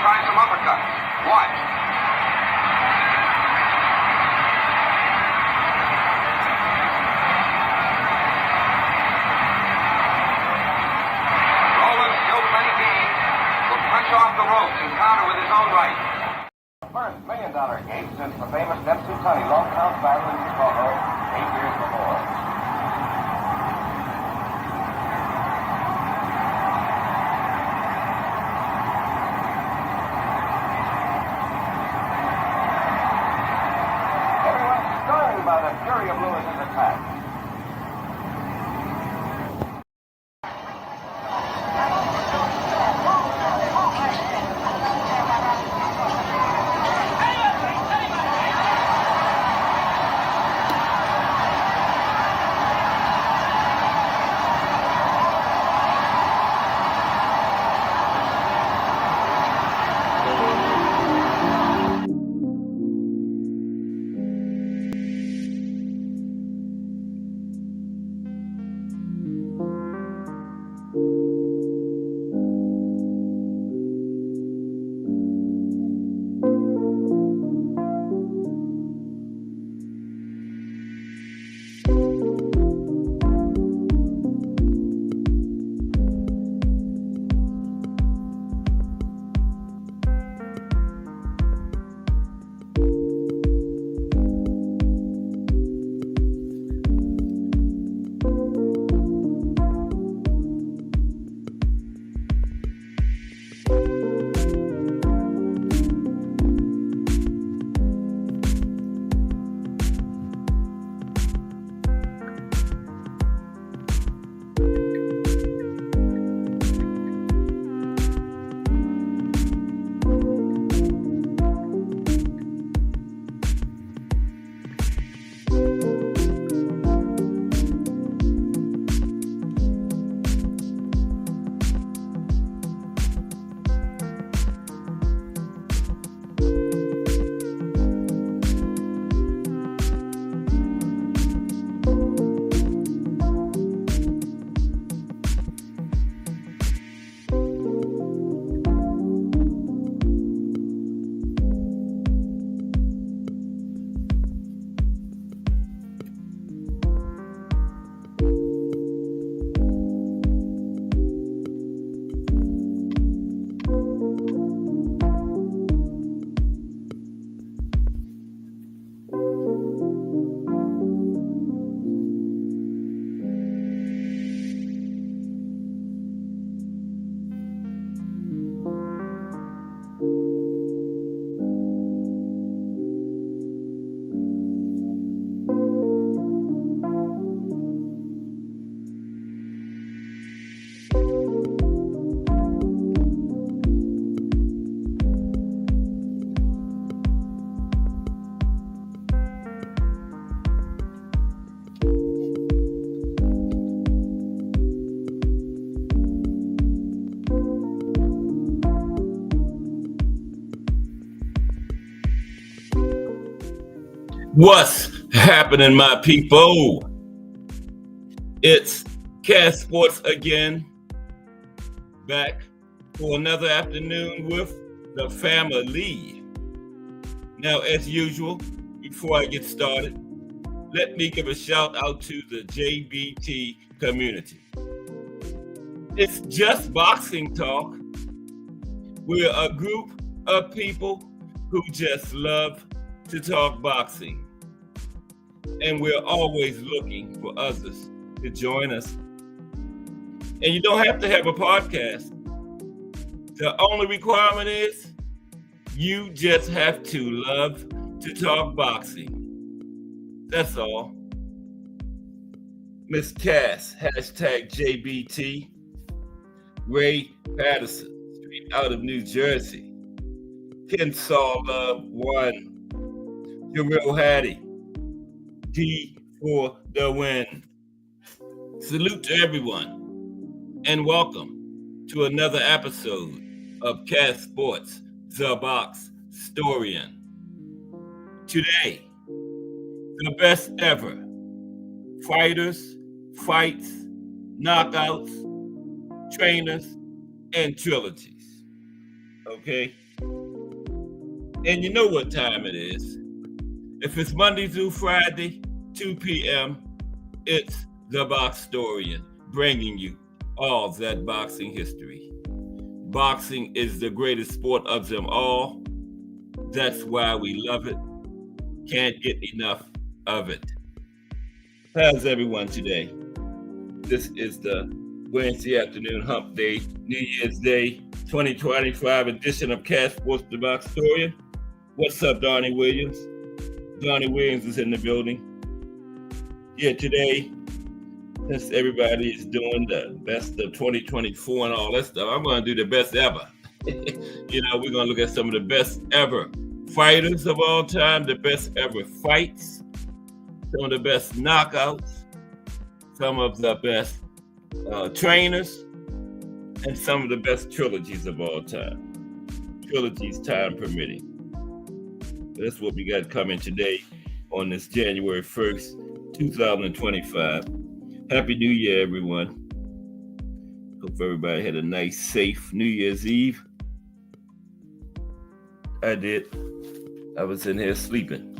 try some uppercuts. Watch. Roland, still plenty game, will punch off the ropes and counter with his own right. First $1 million gate since the famous Dempsey Tunney long count battle in Chicago 8 years before. Everyone stunned by the fury of Lewis's attack. What's happening, my people? It's CAT Sports again, back for another afternoon with the family. Now, as usual, before I get started, let me give a shout out to the JBT community. It's just boxing talk. We're a group of people who just love to talk boxing. And we're always looking for others to join us. And you don't have to have a podcast. The only requirement is you just have to love to talk boxing. That's all. Miss Cass, hashtag JBT, Ray Patterson, straight out of New Jersey. Kensaw Love 1, Jarrell Hattie, D for the win. Salute to everyone and welcome to another episode of CAT Sports, The Box Storian. Today, the best ever fighters, fights, knockouts, trainers, and trilogies. Okay? And you know what time it is. If it's Monday through Friday, 2 p.m., it's the Boxtorian, bringing you all that boxing history. Boxing is the greatest sport of them all. That's why we love it. Can't get enough of it. How's everyone today? This is the Wednesday afternoon hump day, New Year's Day, 2025 edition of Cash Sports the Boxtorian. What's up, Donnie Williams? Donnie Williams is in the building. Yeah, today, since everybody is doing the best of 2024 and all that stuff, I'm going to do the best ever. We're going to look at some of the best ever fighters of all time, the best ever fights, some of the best knockouts, some of the best trainers, and some of the best trilogies of all time. Trilogies, time permitting. That's what we got coming today on this January 1st, 2025. Happy New Year, everyone. Hope everybody had a nice, safe New Year's Eve. I did. I was in here sleeping.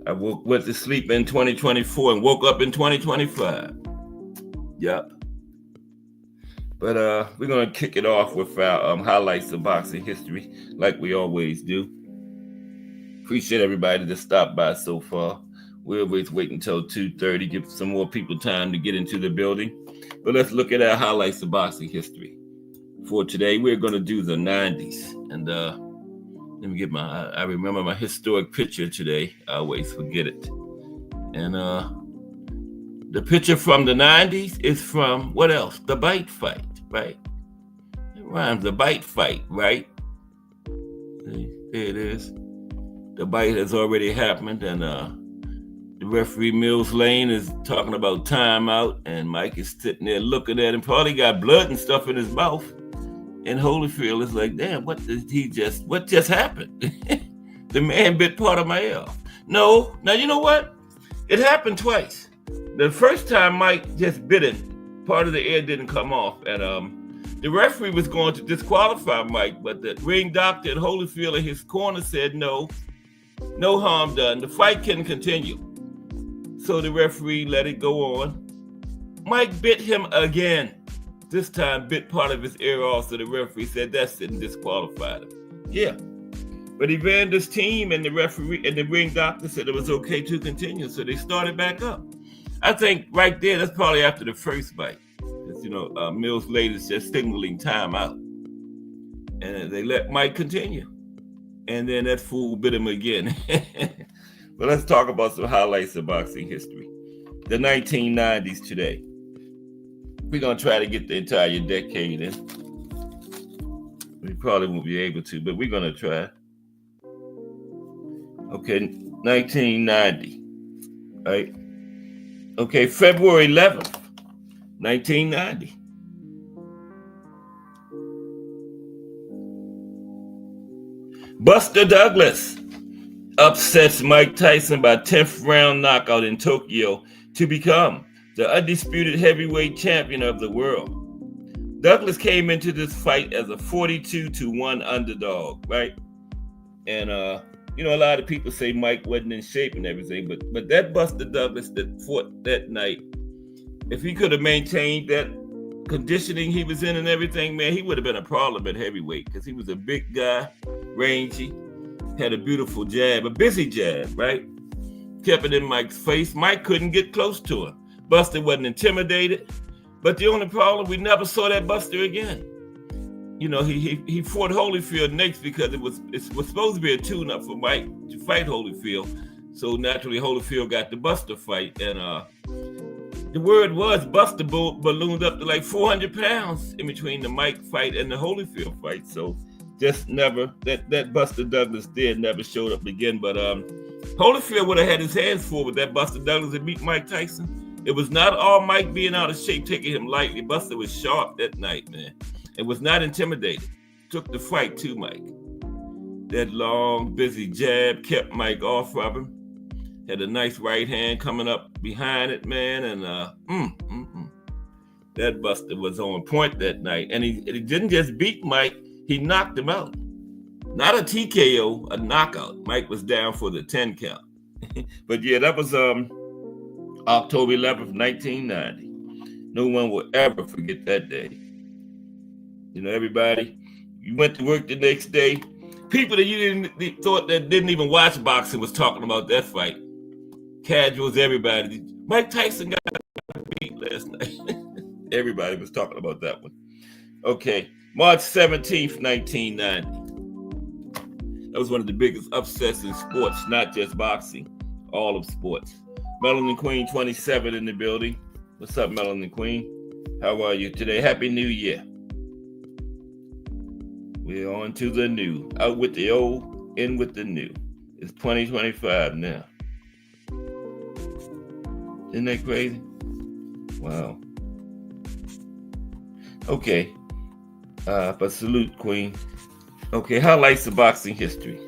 I went to sleep in 2024 and woke up in 2025. Yep. But we're going to kick it off with our highlights of boxing history, like we always do. Appreciate everybody that stopped by so far. We'll always wait until 2:30, give some more people time to get into the building. But let's look at our highlights of boxing history. For today, we're going to do the 90s. And let me get I remember my historic picture today. I always forget it. And the picture from the 90s is from, what else? The bite fight, right? It rhymes, the bite fight, right? There it is. The bite has already happened, and the referee Mills Lane is talking about timeout, and Mike is sitting there looking at him, probably got blood and stuff in his mouth. And Holyfield is like, damn, what just happened? The man bit part of my ear off. No, now you know what? It happened twice. The first time Mike just bit him, part of the ear didn't come off, and the referee was going to disqualify Mike, but the ring doctor at Holyfield in his corner said no harm done. The fight can continue. So the referee let it go on. Mike bit him again. This time bit part of his ear off, so the referee said that's it and disqualified him. Yeah. But Evander's team and the referee and the ring doctor said it was okay to continue, so they started back up. I think right there, that's probably after the first bite. Because, Mills Lane is just signaling timeout. And they let Mike continue. And then that fool bit him again. But let's talk about some highlights of boxing history. The 1990s today. We're going to try to get the entire decade in. We probably won't be able to, but we're going to try. Okay, 1990. Right? Okay, February 11th, 1990. Buster Douglas upsets Mike Tyson by 10th round knockout in Tokyo to become the undisputed heavyweight champion of the world. Douglas came into this fight as a 42-1 underdog, right? And a lot of people say Mike wasn't in shape and everything, but that Buster Douglas that fought that night, if he could have maintained that conditioning he was in and everything, man, he would have been a problem at heavyweight because he was a big guy, rangy, had a beautiful jab, a busy jab, right? Kept it in Mike's face. Mike couldn't get close to him. Buster wasn't intimidated, but the only problem, we never saw that Buster again. He fought Holyfield next because it was supposed to be a tune-up for Mike to fight Holyfield. So naturally, Holyfield got the Buster fight, and the word was Buster ballooned up to like 400 pounds in between the Mike fight and the Holyfield fight. So just never, that Buster Douglas never showed up again. But Holyfield would have had his hands full with that Buster Douglas that beat Mike Tyson. It was not all Mike being out of shape, taking him lightly. Buster was sharp that night, man. It was not intimidated. Took the fight to Mike. That long, busy jab kept Mike off of him. Had a nice right hand coming up behind it, man. And that Buster was on point that night. And he didn't just beat Mike, he knocked him out. Not a TKO, a knockout. Mike was down for the 10 count. But yeah, that was October 11th, 1990. No one will ever forget that day. You know, everybody, you went to work the next day. People that thought that didn't even watch boxing was talking about that fight. Casuals, everybody. Mike Tyson got beat last night. Everybody was talking about that one. Okay, March 17th, 1990. That was one of the biggest upsets in sports, not just boxing, all of sports. Melanin Queen 27 in the building. What's up, Melanin Queen? How are you today? Happy New Year. We're on to the new. Out with the old, in with the new. It's 2025 now. Isn't that crazy? Wow. Okay. But salute, Queen. Okay, highlights of boxing history.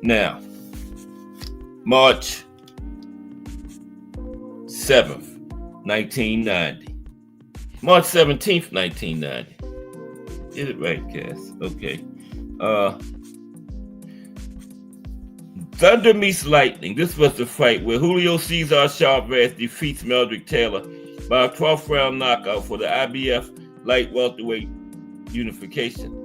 Now, March 7th, 1990. March 17th, 1990. Get it right, Cass. Okay. Thunder meets lightning. This was the fight where Julio Cesar Chavez defeats Meldrick Taylor by a 12th round knockout for the IBF light welterweight unification.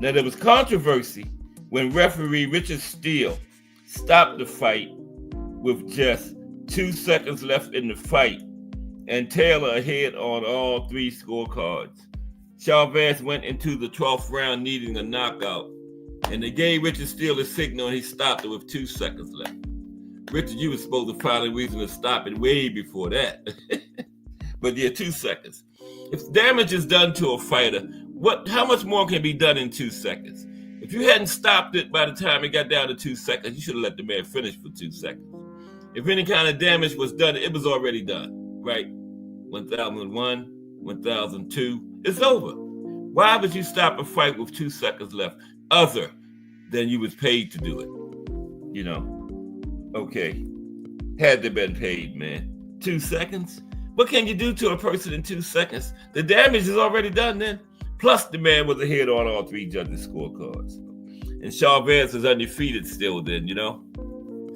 Now, there was controversy when referee Richard Steele stopped the fight with just 2 seconds left in the fight and Taylor ahead on all 3 scorecards. Chavez went into the 12th round needing a knockout, and they gave Richard Steele a signal and he stopped it with 2 seconds left. Richard, you were supposed to find a reason to stop it way before that. But yeah, 2 seconds. If damage is done to a fighter, how much more can be done in 2 seconds? If you hadn't stopped it by the time it got down to 2 seconds, you should have let the man finish for 2 seconds. If any kind of damage was done, it was already done, right? 1001, 1002, it's over. Why would you stop a fight with 2 seconds left other than you was paid to do it? You know, okay. Had to been paid, man. 2 seconds? What can you do to a person in 2 seconds? The damage is already done then. Plus, the man was ahead on all 3 judges' scorecards. And Chavez is undefeated still then, you know?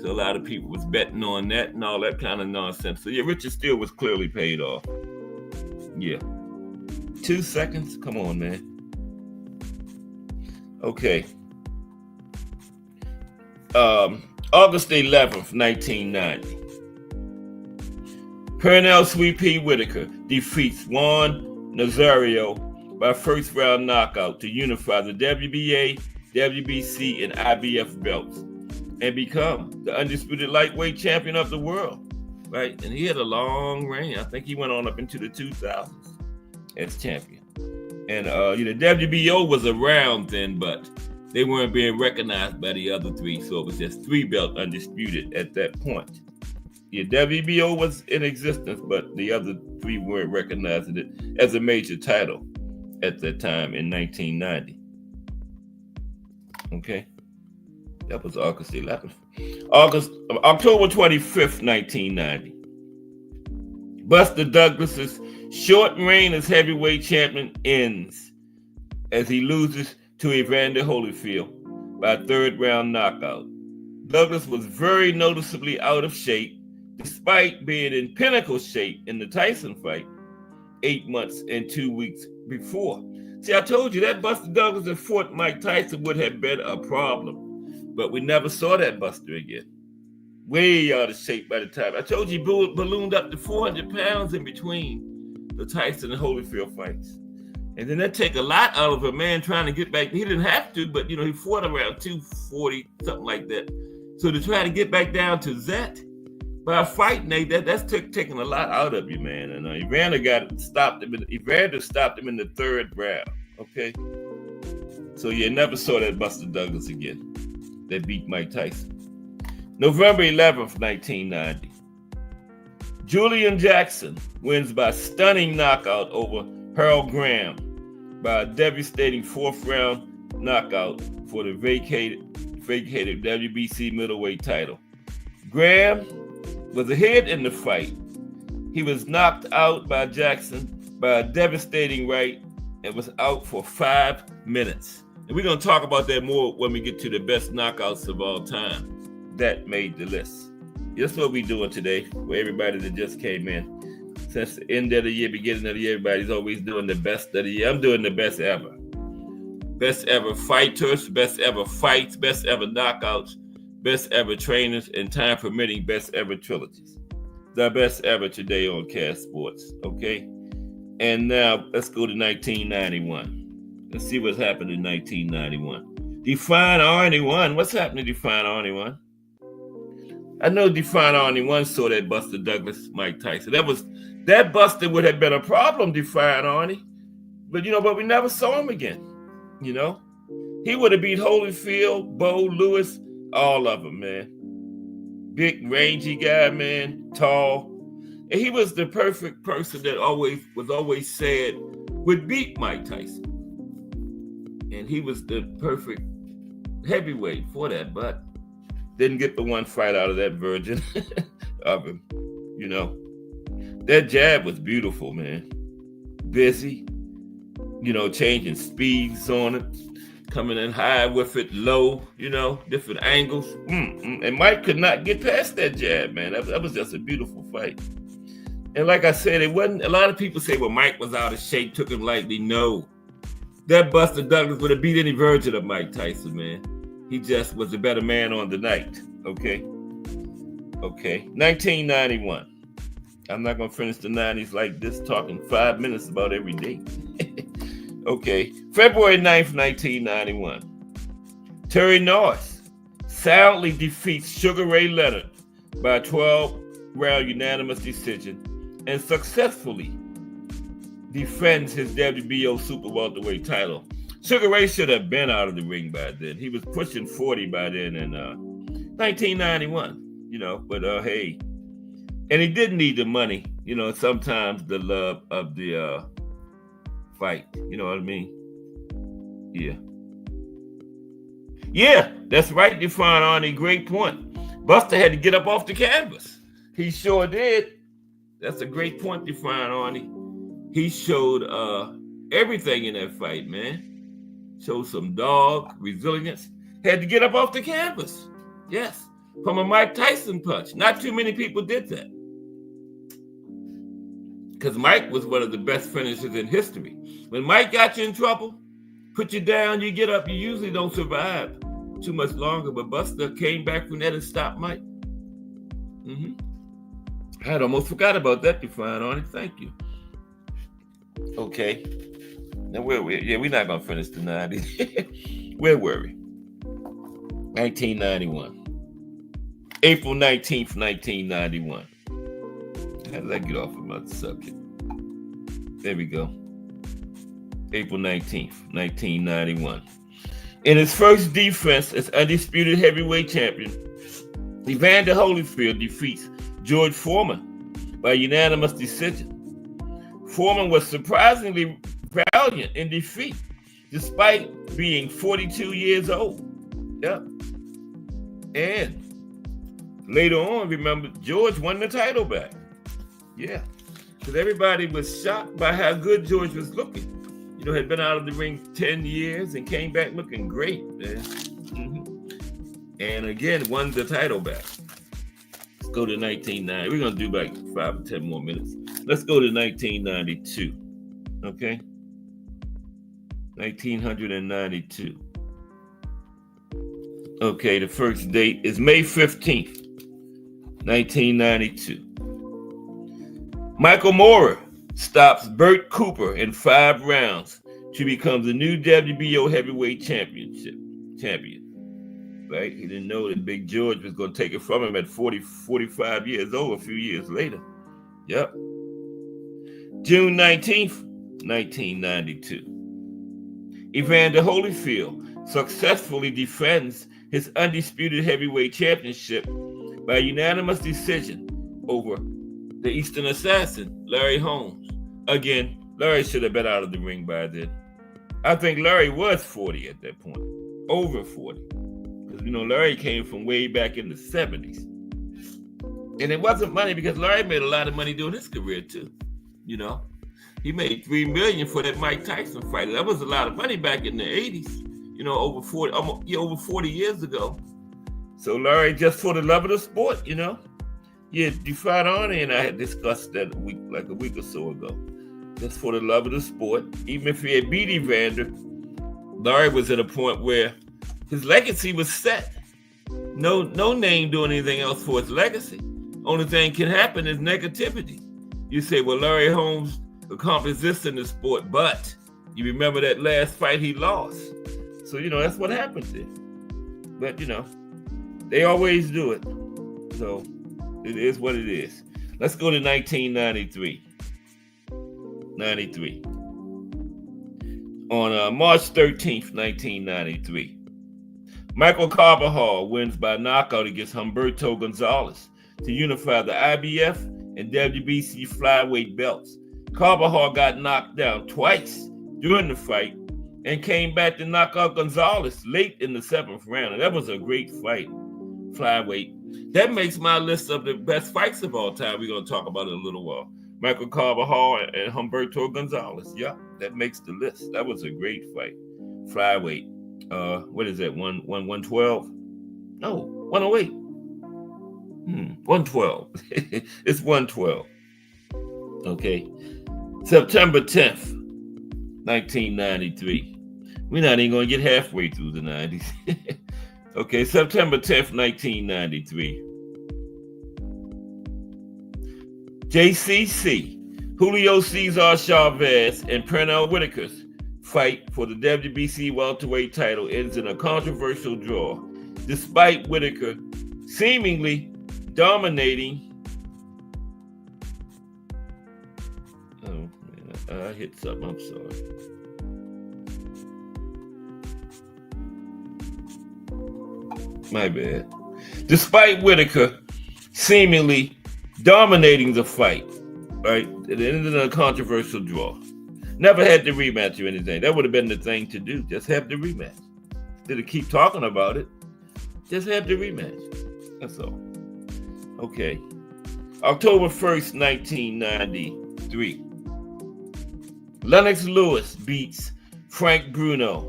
So a lot of people was betting on that and all that kind of nonsense. So yeah, Richard Steele was clearly paid off. Yeah. 2 seconds? Come on, man. Okay. August 11th, 1990. Pernell Sweet Pea Whitaker defeats Juan Nazario by first round knockout to unify the WBA, WBC, and IBF belts and become the undisputed lightweight champion of the world, right? And he had a long reign. I think he went on up into the 2000s as champion. And WBO was around then, but they weren't being recognized by the other 3, so it was just 3 belt undisputed at that point. Yeah, WBO was in existence, but the other 3 weren't recognizing it as a major title at that time in 1990. Okay, that was August 11th. October 25th, 1990. Buster Douglas's short reign as heavyweight champion ends as he loses to Evander Holyfield by a 3rd round knockout. Douglas was very noticeably out of shape, despite being in pinnacle shape in the Tyson fight 8 months and 2 weeks before. See, I told you that Buster Douglas that fought Mike Tyson would have been a problem, but we never saw that Buster again. Way out of shape by the time. I told you he ballooned up to 400 pounds in between the Tyson and Holyfield fights. And then that take a lot out of a man trying to get back. He didn't have to, but he fought around 240, something like that. So to try to get back down to that by fighting, that's taking a lot out of you, man. And Evander stopped him in the 3rd round. Okay, so you never saw that Buster Douglas again. That beat Mike Tyson. November 11th, 1990. Julian Jackson wins by stunning knockout over Harold Graham by a devastating 4th round knockout for the vacated WBC middleweight title. Graham was ahead in the fight. He was knocked out by Jackson by a devastating right and was out for 5 minutes. And we're going to talk about that more when we get to the best knockouts of all time that made the list. That's what we're doing today for everybody that just came in. Since the end of the year, beginning of the year, everybody's always doing the best of the year. I'm doing the best ever. Best ever fighters, best ever fights, best ever knockouts, best ever trainers, and time permitting, best ever trilogies. The best ever today on Cast Sports, okay? And now let's go to 1991. Let's see what's happened in 1991. Define Arnie 1. What's happening to Define Arnie 1? I know Define Arnie 1 saw that Buster Douglas, Mike Tyson. That Buster would have been a problem, Define Arnie. But we never saw him again. He would have beat Holyfield, Bo Lewis, all of them, man. Big, rangy guy, man, tall. And he was the perfect person that was always said would beat Mike Tyson. And he was the perfect heavyweight for that, but didn't get the one fight out of that virgin of him. That jab was beautiful, man. Busy, changing speeds on it, coming in high with it, low, different angles. And Mike could not get past that jab, man. That was just a beautiful fight. And like I said, it wasn't, a lot of people say, well, Mike was out of shape, took him lightly. No. That Buster Douglas would have beat any version of Mike Tyson, man. He just was a better man on the night, okay? 1991. I'm not going to finish the 90s like this, talking 5 minutes about every day. Okay, February 9th, 1991. Terry Norris soundly defeats Sugar Ray Leonard by a 12-round unanimous decision and successfully defends his WBO super welterweight title. Sugar Ray should have been out of the ring by then. He was pushing 40 by then in 1991, but hey. And he didn't need the money, sometimes the love of the fight. You know what I mean? Yeah, that's right, Define Arnie. Great point. Buster had to get up off the canvas. He sure did. That's a great point, Define Arnie. He showed everything in that fight, man. Showed some dog, resilience. Had to get up off the canvas. Yes, from a Mike Tyson punch. Not too many people did that. Because Mike was one of the best finishers in history. When Mike got you in trouble, put you down, you get up, you usually don't survive too much longer. But Buster came back from that and stopped Mike. I had almost forgot about that, Define Arnie. Thank you. Okay. Now, where we? Yeah, we're not going to finish the 90s. Where were we? 1991. April 19th, 1991. How did I get off of my subject? There we go. April 19th, 1991. In his first defense as undisputed heavyweight champion, Evander Holyfield defeats George Foreman by unanimous decision. Foreman was surprisingly valiant in defeat, despite being 42 years old. Yep. And later on, remember, George won the title back. Yeah. Because everybody was shocked by how good George was looking. Had been out of the ring 10 years and came back looking great, man. And again, won the title back. Let's go to 1990. We're going to do like 5 or 10 more minutes. Let's go to 1992. Okay? 1992. Okay, the first date is May 15th, 1992. Michael Moorer stops Bert Cooper in 5 rounds to become the new WBO heavyweight champion. Right? He didn't know that Big George was going to take it from him at 45 years old, a few years later. Yep. June 19th, 1992. Evander Holyfield successfully defends his undisputed heavyweight championship by unanimous decision over the Eastern Assassin, Larry Holmes. Again, Larry should have been out of the ring by then. I think Larry was 40 at that point, over 40. Because, Larry came from way back in the 70s. And it wasn't money because Larry made a lot of money doing his career too. He made $3 million for that Mike Tyson fight. That was a lot of money back in the 80s. over 40 years ago. So Larry, just for the love of the sport, Defiant Arnie and I had discussed that a week or so ago. Just for the love of the sport, even if he had beat Evander, Larry was at a point where his legacy was set. No name doing anything else for his legacy. Only thing can happen is negativity. You say, well, Larry Holmes accomplished this in the sport, but you remember that last fight he lost. So, that's what happens there. But, they always do it. So it is what it is. Let's go to 1993. On March 13th, 1993. Michael Carbajal wins by knockout against Humberto Gonzalez to unify the IBF and WBC flyweight belts. Carbajal got knocked down twice during the fight and came back to knock out Gonzalez late in the 7th round. And that was a great fight, flyweight. That makes my list of the best fights of all time. We're going to talk about it in a little while. Michael Carbajal and Humberto Gonzalez. Yeah, that makes the list. That was a great fight. Flyweight. What is that? 112? No, 108. 112. It's 112. Okay. September 10th, 1993. We're not even going to get halfway through the 90s. Okay, September 10th, 1993. JCC, Julio Cesar Chavez and Pernell Whitaker's fight for the WBC welterweight title ends in a controversial draw, despite Whitaker seemingly dominating. Oh, man, I hit something. I'm sorry. My bad. Despite Whitaker seemingly dominating the fight, right? It ended in a controversial draw. Never had the rematch or anything. That would have been the thing to do. Just have the rematch. Instead of keep talking about it, just have the rematch. That's all. Okay. October 1st, 1993. Lennox Lewis beats Frank Bruno,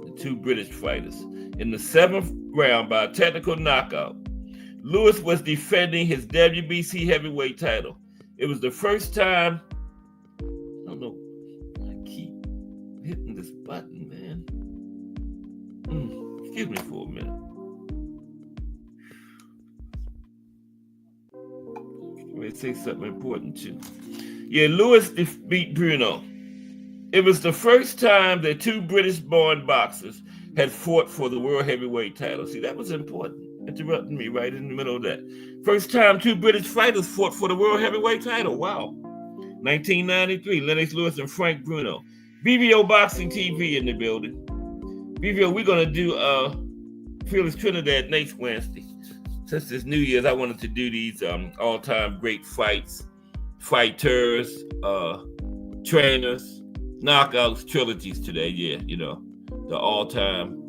the two British fighters, in the 7th round by a technical knockout. Lewis was defending his WBC heavyweight title. It was the first time. I don't know. I keep hitting this button, man. Excuse me for a minute. Let me say something important too. Yeah, Lewis beat Bruno. It was the first time that two British-born boxers had fought for the world heavyweight title. See, that was important. Interrupting me right in the middle of that. First time two British fighters fought for the world heavyweight title. Wow. 1993, Lennox Lewis and Frank Bruno. BBO Boxing TV in the building. BBO, we're going to do Fearless Trinidad next Wednesday. Since it's New Year's, I wanted to do these all-time great fights, fighters, trainers, knockouts, trilogies today. Yeah, the all-time.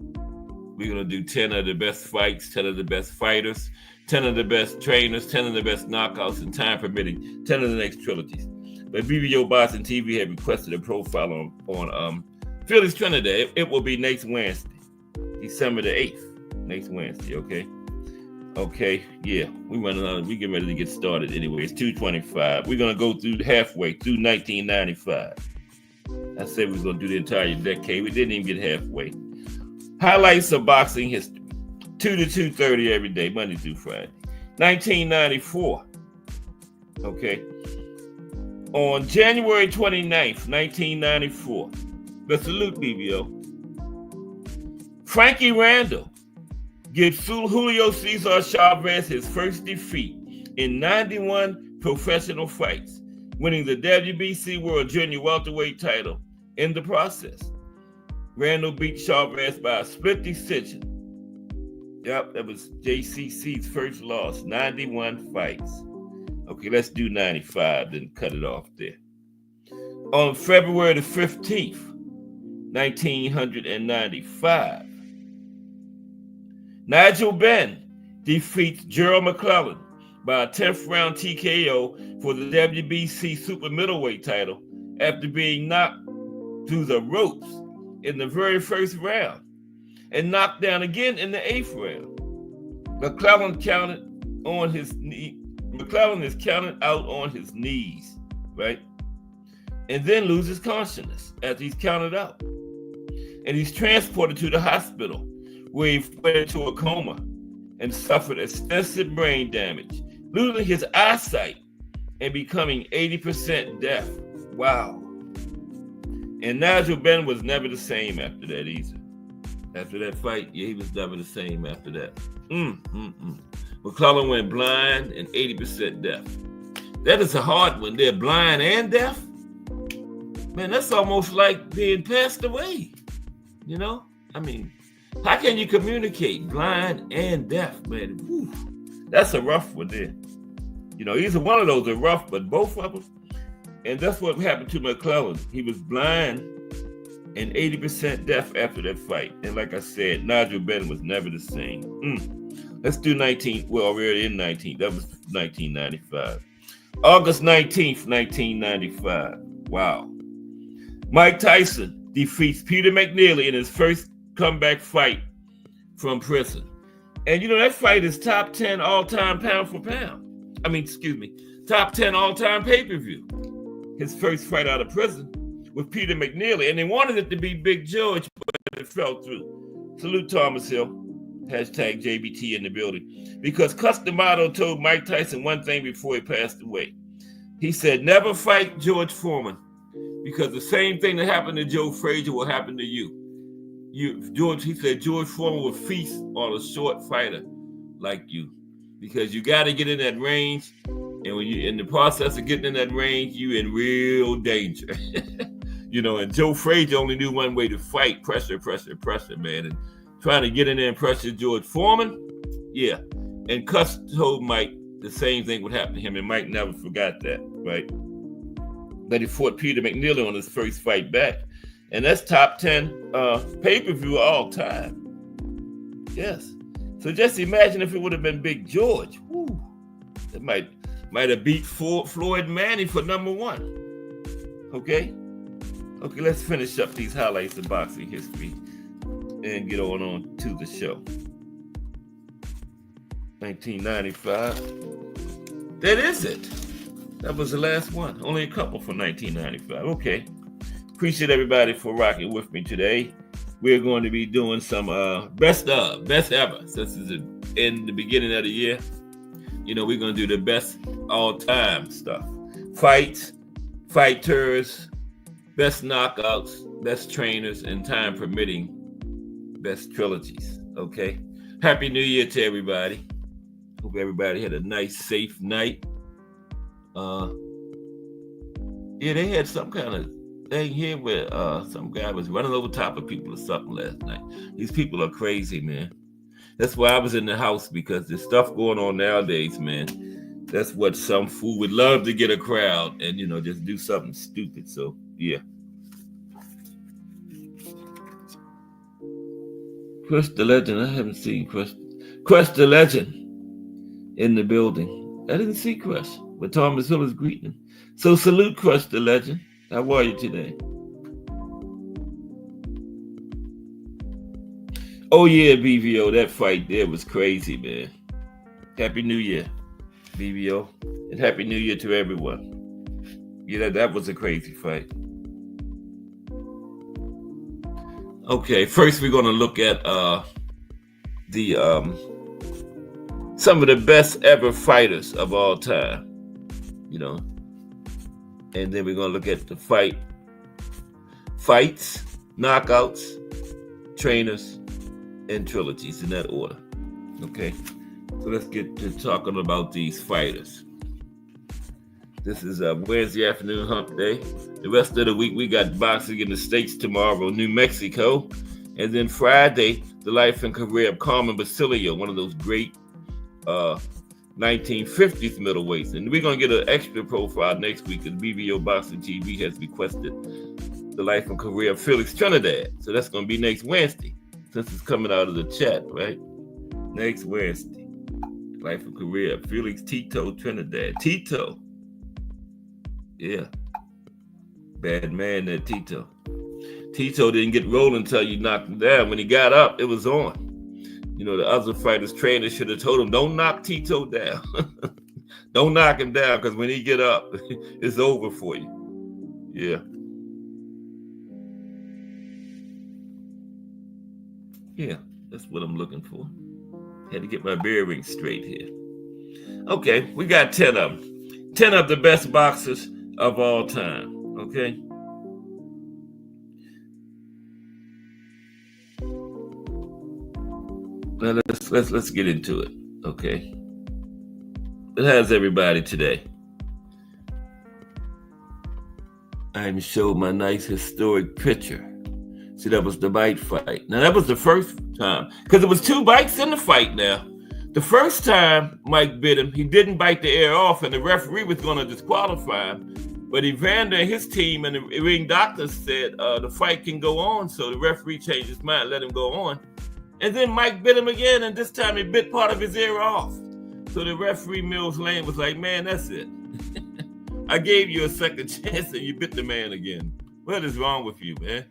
We're going to do 10 of the best fights, 10 of the best fighters, 10 of the best trainers, 10 of the best knockouts, and time permitting, 10 of the next trilogies. But BBO Boxing TV had requested a profile on Fearless Trinidad. It will be next Wednesday, December the 8th, next Wednesday, okay? Okay, yeah, we getting ready to get started anyway. It's 2:25. We're going to go through halfway through 1995. I said we was going to do the entire decade. We didn't even get halfway. Highlights of boxing history. 2 to 2:30 every day, Monday through Friday. 1994. Okay. On January 29th, 1994. But salute, BBO. Frankie Randall gives Julio Cesar Chavez his first defeat in 91 professional fights, winning the WBC World Junior Welterweight title in the process. Randall beat Chavez by a split decision. Yep, that was JCC's first loss, 91 fights. Okay, let's do 95, then cut it off there. On February the 15th, 1995, Nigel Benn defeats Gerald McClellan by a 10th round TKO for the WBC super middleweight title after being knocked through the ropes in the very first round. and knocked down again in the 8th round. McClellan is counted out on his knees, right? And then loses consciousness as he's counted out. And he's transported to the hospital where he went into a coma and suffered extensive brain damage, losing his eyesight and becoming 80% deaf. Wow. And Nigel Benn was never the same after that either. After that fight, yeah, he was never the same after that. McClellan went blind and 80% deaf. That is a hard one. They're blind and deaf. Man, that's almost like being passed away. You know? I mean, how can you communicate blind and deaf, man? Whew. That's a rough one there. You know, either one of those are rough, but both of them. And that's what happened to McClellan. He was blind and 80% deaf after that fight. And like I said, Nigel Benn was never the same. Let's do we're in 19. That was 1995. August 19th, 1995. Wow. Mike Tyson defeats Peter McNeely in his first comeback fight from prison. And you know, that fight is top 10 all-time pound for pound. Top 10 all-time pay-per-view. His first fight out of prison with Peter McNeely. And they wanted it to be Big George, but it fell through. Salute Thomas Hill. Hashtag JBT in the building. Because Cus D'Amato told Mike Tyson one thing before he passed away. He said, never fight George Foreman, because the same thing that happened to Joe Frazier will happen to you. He said George Foreman will feast on a short fighter like you, because you got to get in that range. And when you're in the process of getting in that range, you're in real danger. You know, and Joe Frazier only knew one way to fight: pressure, man. And trying to get in there and pressure George Foreman, yeah. And Cus told Mike the same thing would happen to him, and Mike never forgot that, right? But he fought Peter McNeely on his first fight back. And that's top 10 pay-per-view all time. Yes. So just imagine if it would have been Big George. Woo. It might have beat Floyd Manning for number 1. Okay, let's finish up these highlights of boxing history and get on to the show. 1995. That is it. That was the last one. Only a couple for 1995. Okay. Appreciate everybody for rocking with me today. We're going to be doing some best ever. Since it's in the beginning of the year, you know, we're going to do the best all-time stuff. Fights, fighters, best knockouts, best trainers, and time permitting, best trilogies. Okay? Happy New Year to everybody. Hope everybody had a nice, safe night. They had some kind of thing here where some guy was running over top of people or something last night. These people are crazy, man. That's why I was in the house, because there's stuff going on nowadays, man. That's what some fool would love to get a crowd and, you know, just do something stupid. So, yeah. Chris the Legend. I haven't seen Chris. Chris the Legend in the building. I didn't see Chris, but Thomas Hill is greeting him. So salute Chris the Legend. How are you today? Oh yeah, BVO, that fight there was crazy, man. Happy New Year, BVO, and Happy New Year to everyone. Yeah, that was a crazy fight. Okay, first we're gonna look at some of the best ever fighters of all time, you know. And then we're going to look at the fights, knockouts, trainers, and trilogies in that order. Okay, so let's get to talking about these fighters. This is a Wednesday afternoon hump day. The rest of the week, we got boxing in the States tomorrow, New Mexico. And then Friday, the life and career of Carmen Basilio, one of those great 1950s middleweights. And we're going to get an extra profile next week, because BVO Boxing TV has requested the life and career of Felix Trinidad. So that's going to be next Wednesday, since it's coming out of the chat, right? Next Wednesday. Life and career of Felix Tito Trinidad. Tito. Yeah. Bad man, that Tito. Tito didn't get rolling until you knocked him down. When he got up, it was on. You know, the other fighters' trainer should have told him, don't knock Tito down. Don't knock him down, because when he get up, it's over for you. Yeah. Yeah, that's what I'm looking for. Had to get my bearings straight here. Okay, we got 10 of them. 10 of the best boxers of all time. Okay. Now let's get into it. Okay. It has everybody today. I even showed my nice historic picture. See, that was the bite fight. Now, that was the first time, because there was 2 bites in the fight now. The first time Mike bit him, he didn't bite the air off, and the referee was going to disqualify him. But Evander and his team and the ring doctors said the fight can go on, so the referee changed his mind, let him go on. And then Mike bit him again, and this time he bit part of his ear off. So the referee, Mills Lane, was like, man, that's it. I gave you a second chance, and you bit the man again. What is wrong with you, man?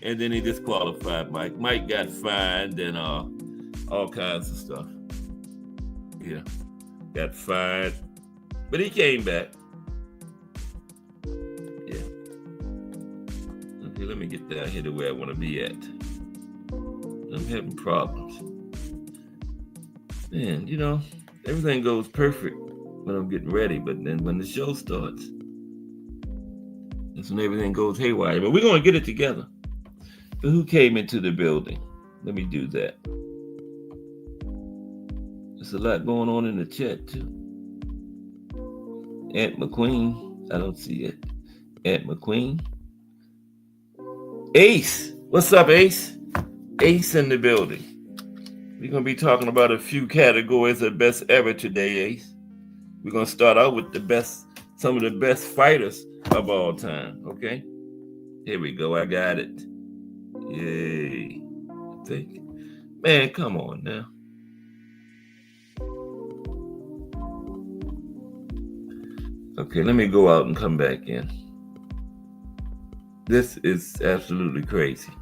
And then he disqualified Mike. Mike got fined and all kinds of stuff. Yeah, got fined. But he came back. Yeah. Okay, let me get down here to where I want to be at. I'm having problems. Man, you know, everything goes perfect when I'm getting ready, but then when the show starts, that's when everything goes haywire. But we're going to get it together. But who came into the building? Let me do that. There's a lot going on in the chat, too. Aunt McQueen. I don't see it. Aunt McQueen. Ace. What's up, Ace? Ace in the building. We're going to be talking about a few categories of best ever today, Ace. We're going to start out with some of the best fighters of all time, okay? Here we go. I got it. Yay. I think. Man, come on now. Okay, let me go out and come back in. This is absolutely crazy.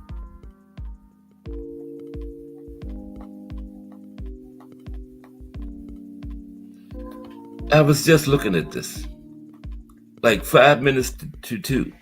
I was just looking at this. Like 5 minutes to 2.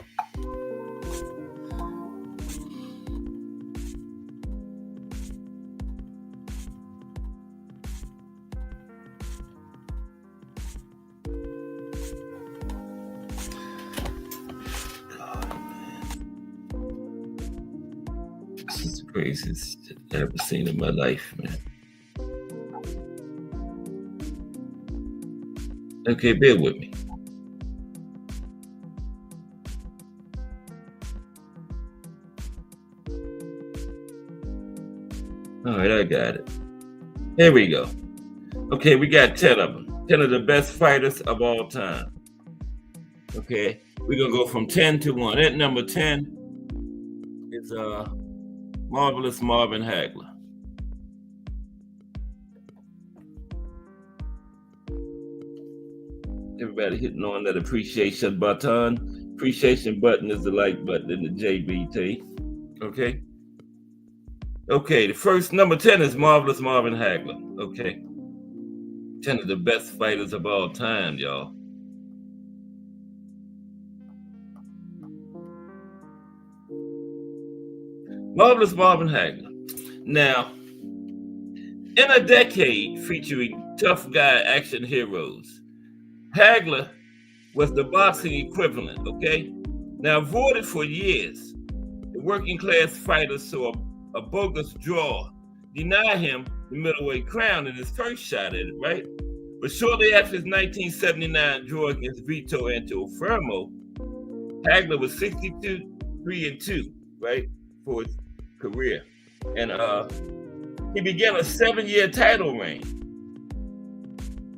This is the craziest shit I've ever seen in my life, man. Okay, bear with me. All right, I got it. Here we go. Okay, we got 10 of them. 10 of the best fighters of all time. Okay, we're going to go from 10 to 1. At number 10 is Marvelous Marvin Hagler. Everybody hitting on that appreciation button. Appreciation button is the like button in the JBT. Okay. Okay, the first number 10 is Marvelous Marvin Hagler. Okay. 10 of the best fighters of all time, y'all. Marvelous Marvin Hagler. Now, in a decade featuring tough guy action heroes, Hagler was the boxing equivalent, okay? Now, avoided for years, the working class fighters saw a bogus draw deny him the middleweight crown in his first shot at it, right? But shortly after his 1979 draw against Vito Antuofermo, Hagler was 62-3-2, right, for his career. And he began a 7-year title reign.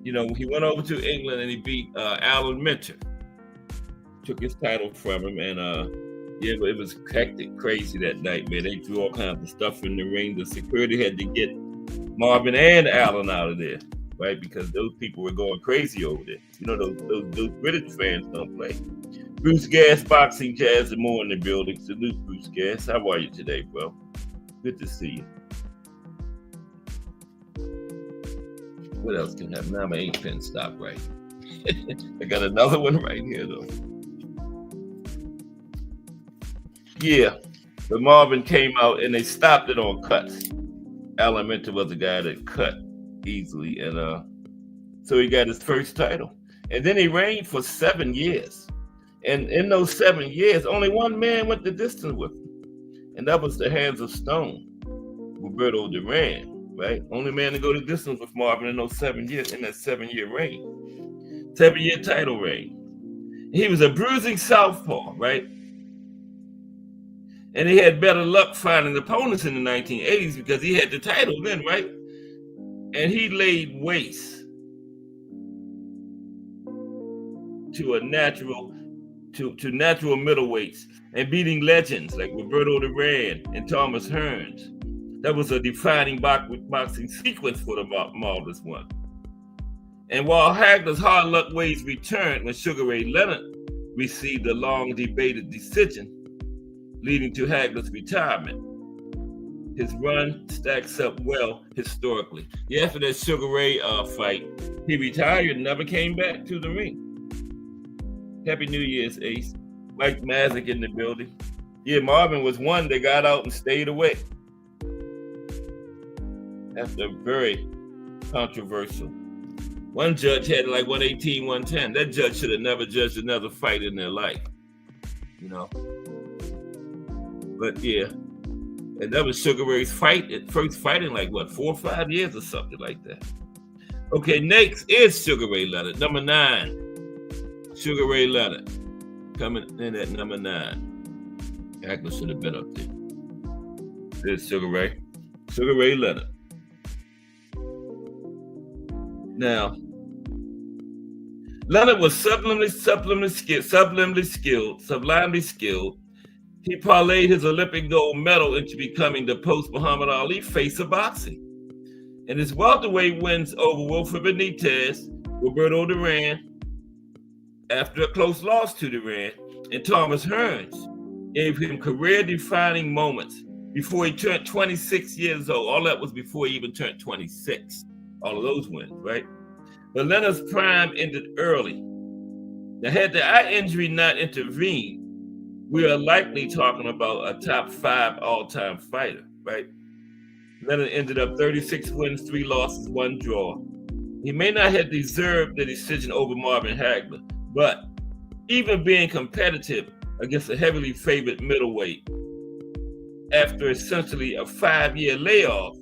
You know, he went over to England and he beat Alan Minter. Took his title from him, and yeah, but it was hectic, crazy that night, man. They threw all kinds of stuff in the ring. The security had to get Marvin and Alan out of there, right? Because those people were going crazy over there. You know, those British fans don't play. Bruce Gas Boxing, Jazz and more in the building. Salute, Bruce Gas. How are you today, bro? Good to see you. What else can happen? Now my 8-pin stopped right. I got another one right here, though. Yeah, but Marvin came out and they stopped it on cuts. Alan Minter was the guy that cut easily, and so he got his first title. And then he reigned for 7 years. And in those 7 years, only one man went the distance with him, and that was the Hands of Stone, Roberto Duran, right? Only man to go the distance with Marvin in those 7 years, in that 7-year reign. 7-year title reign. He was a bruising southpaw, right? And he had better luck finding opponents in the 1980s because he had the title then, right? And he laid waste to natural middleweights and beating legends like Roberto Duran and Thomas Hearns. That was a defining boxing sequence for the Marvelous One. And while Hagler's hard luck ways returned when Sugar Ray Leonard received a long-debated decision leading to Hagler's retirement, his run stacks up well historically. Yeah, after that Sugar Ray fight, he retired and never came back to the ring. Happy New Year's, Ace. Mike Mazik in the building. Yeah, Marvin was one that got out and stayed away. After very controversial. One judge had like 118, 110. That judge should have never judged another fight in their life. You know? But yeah. And that was Sugar Ray's first fight in like what, 4 or 5 years or something like that. Okay, next is Sugar Ray Leonard, number 9. Sugar Ray Leonard coming in at number 9. Hagler should have been up there. There's Sugar Ray. Sugar Ray Leonard. Now, Leonard was sublimely skilled. He parlayed his Olympic gold medal into becoming the post-Muhammad Ali face of boxing. And his welterweight wins over Wilfred Benitez, Roberto Duran, after a close loss to Duran, and Thomas Hearns gave him career-defining moments before he turned 26 years old. All that was before he even turned 26. All of those wins, right? But Leonard's prime ended early. Now, had the eye injury not intervened, we are likely talking about a top 5 all-time fighter, right? Leonard ended up 36 wins, 3 losses, 1 draw. He may not have deserved the decision over Marvin Hagler, but even being competitive against a heavily favored middleweight after essentially a 5-year layoff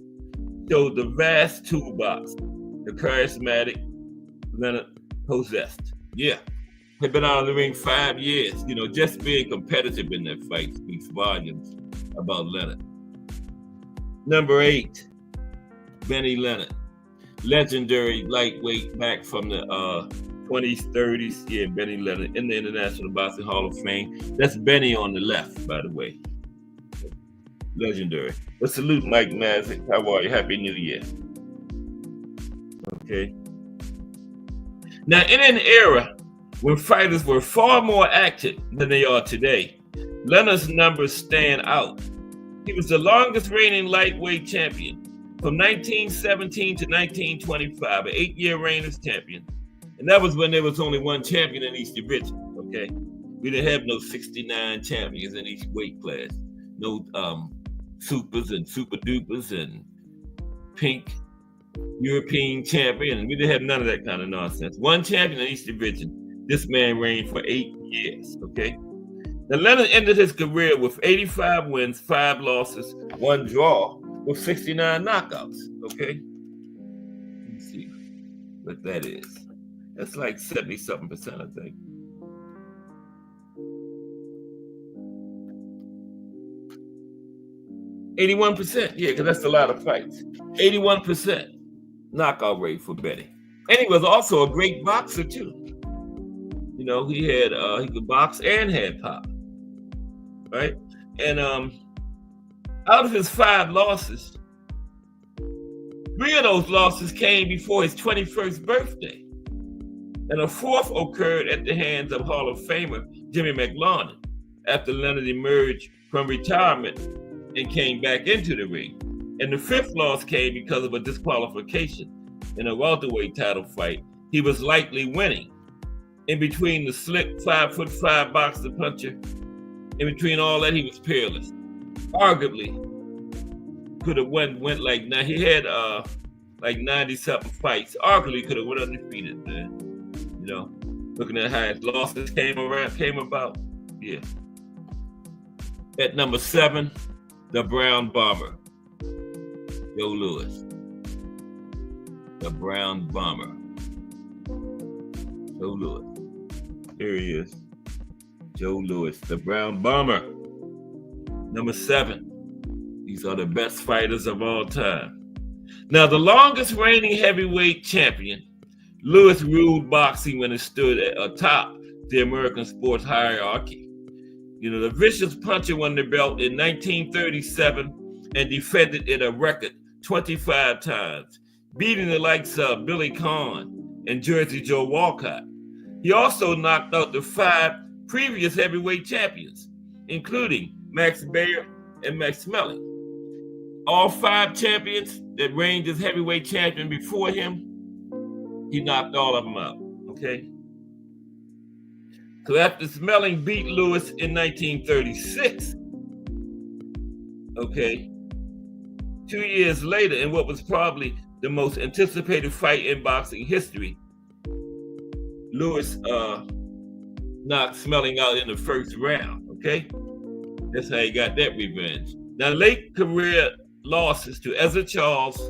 showed the vast toolbox the charismatic Leonard possessed. Yeah, had been out of the ring 5 years. You know, just being competitive in that fight speaks volumes about Leonard. Number 8, Benny Leonard, legendary lightweight back from the 20s, 30s. Yeah, Benny Leonard in the International Boxing Hall of Fame. That's Benny on the left, by the way. Legendary. But salute Mike Mazik. How are you? Happy New Year. Okay. Now, in an era when fighters were far more active than they are today, Leonard's numbers stand out. He was the longest reigning lightweight champion from 1917 to 1925, an 8-year reign as champion. And that was when there was only one champion in each division, okay? We didn't have no 69 champions in each weight class. No supers and super dupers and pink European champion. We didn't have none of that kind of nonsense. One champion in each division. This man reigned for 8 years, okay? Now, Leonard ended his career with 85 wins, 5 losses, 1 draw, with 69 knockouts, okay? Let me see what that is. That's like 70-something%, I think. %, yeah, because that's a lot of fights. 81% knockout rate for Benny. And he was also a great boxer, too. You know, he could box and had pop, right? And out of his 5 losses, 3 of those losses came before his 21st birthday. And a 4th occurred at the hands of Hall of Famer Jimmy McLaurin after Leonard emerged from retirement and came back into the ring. And the fifth loss came because of a disqualification in a welterweight title fight he was likely winning. In between the slick 5'5" boxer puncher, in between all that, he was peerless. Arguably, could have went like, now he had like 90-something fights. Arguably could have went undefeated, man. You know, looking at how his losses came about. Yeah. At number 7, the Brown Bomber, Joe Louis. The Brown Bomber, Joe Louis. Here he is, Joe Louis, the Brown Bomber. Number 7. These are the best fighters of all time. Now, the longest reigning heavyweight champion, Louis ruled boxing when it stood atop the American sports hierarchy. You know, the vicious puncher won the belt in 1937 and defended it a record 25 times, beating the likes of Billy Conn and Jersey Joe Walcott. He also knocked out the 5 previous heavyweight champions, including Max Baer and Max Melling. All 5 champions that reigned as heavyweight champion before him, he knocked all of them out, okay? So after Smelling beat Louis in 1936, okay, 2 years later, in what was probably the most anticipated fight in boxing history, Louis knocked Smelling out in the first round, okay? That's how he got that revenge. Now, late career losses to Ezra Charles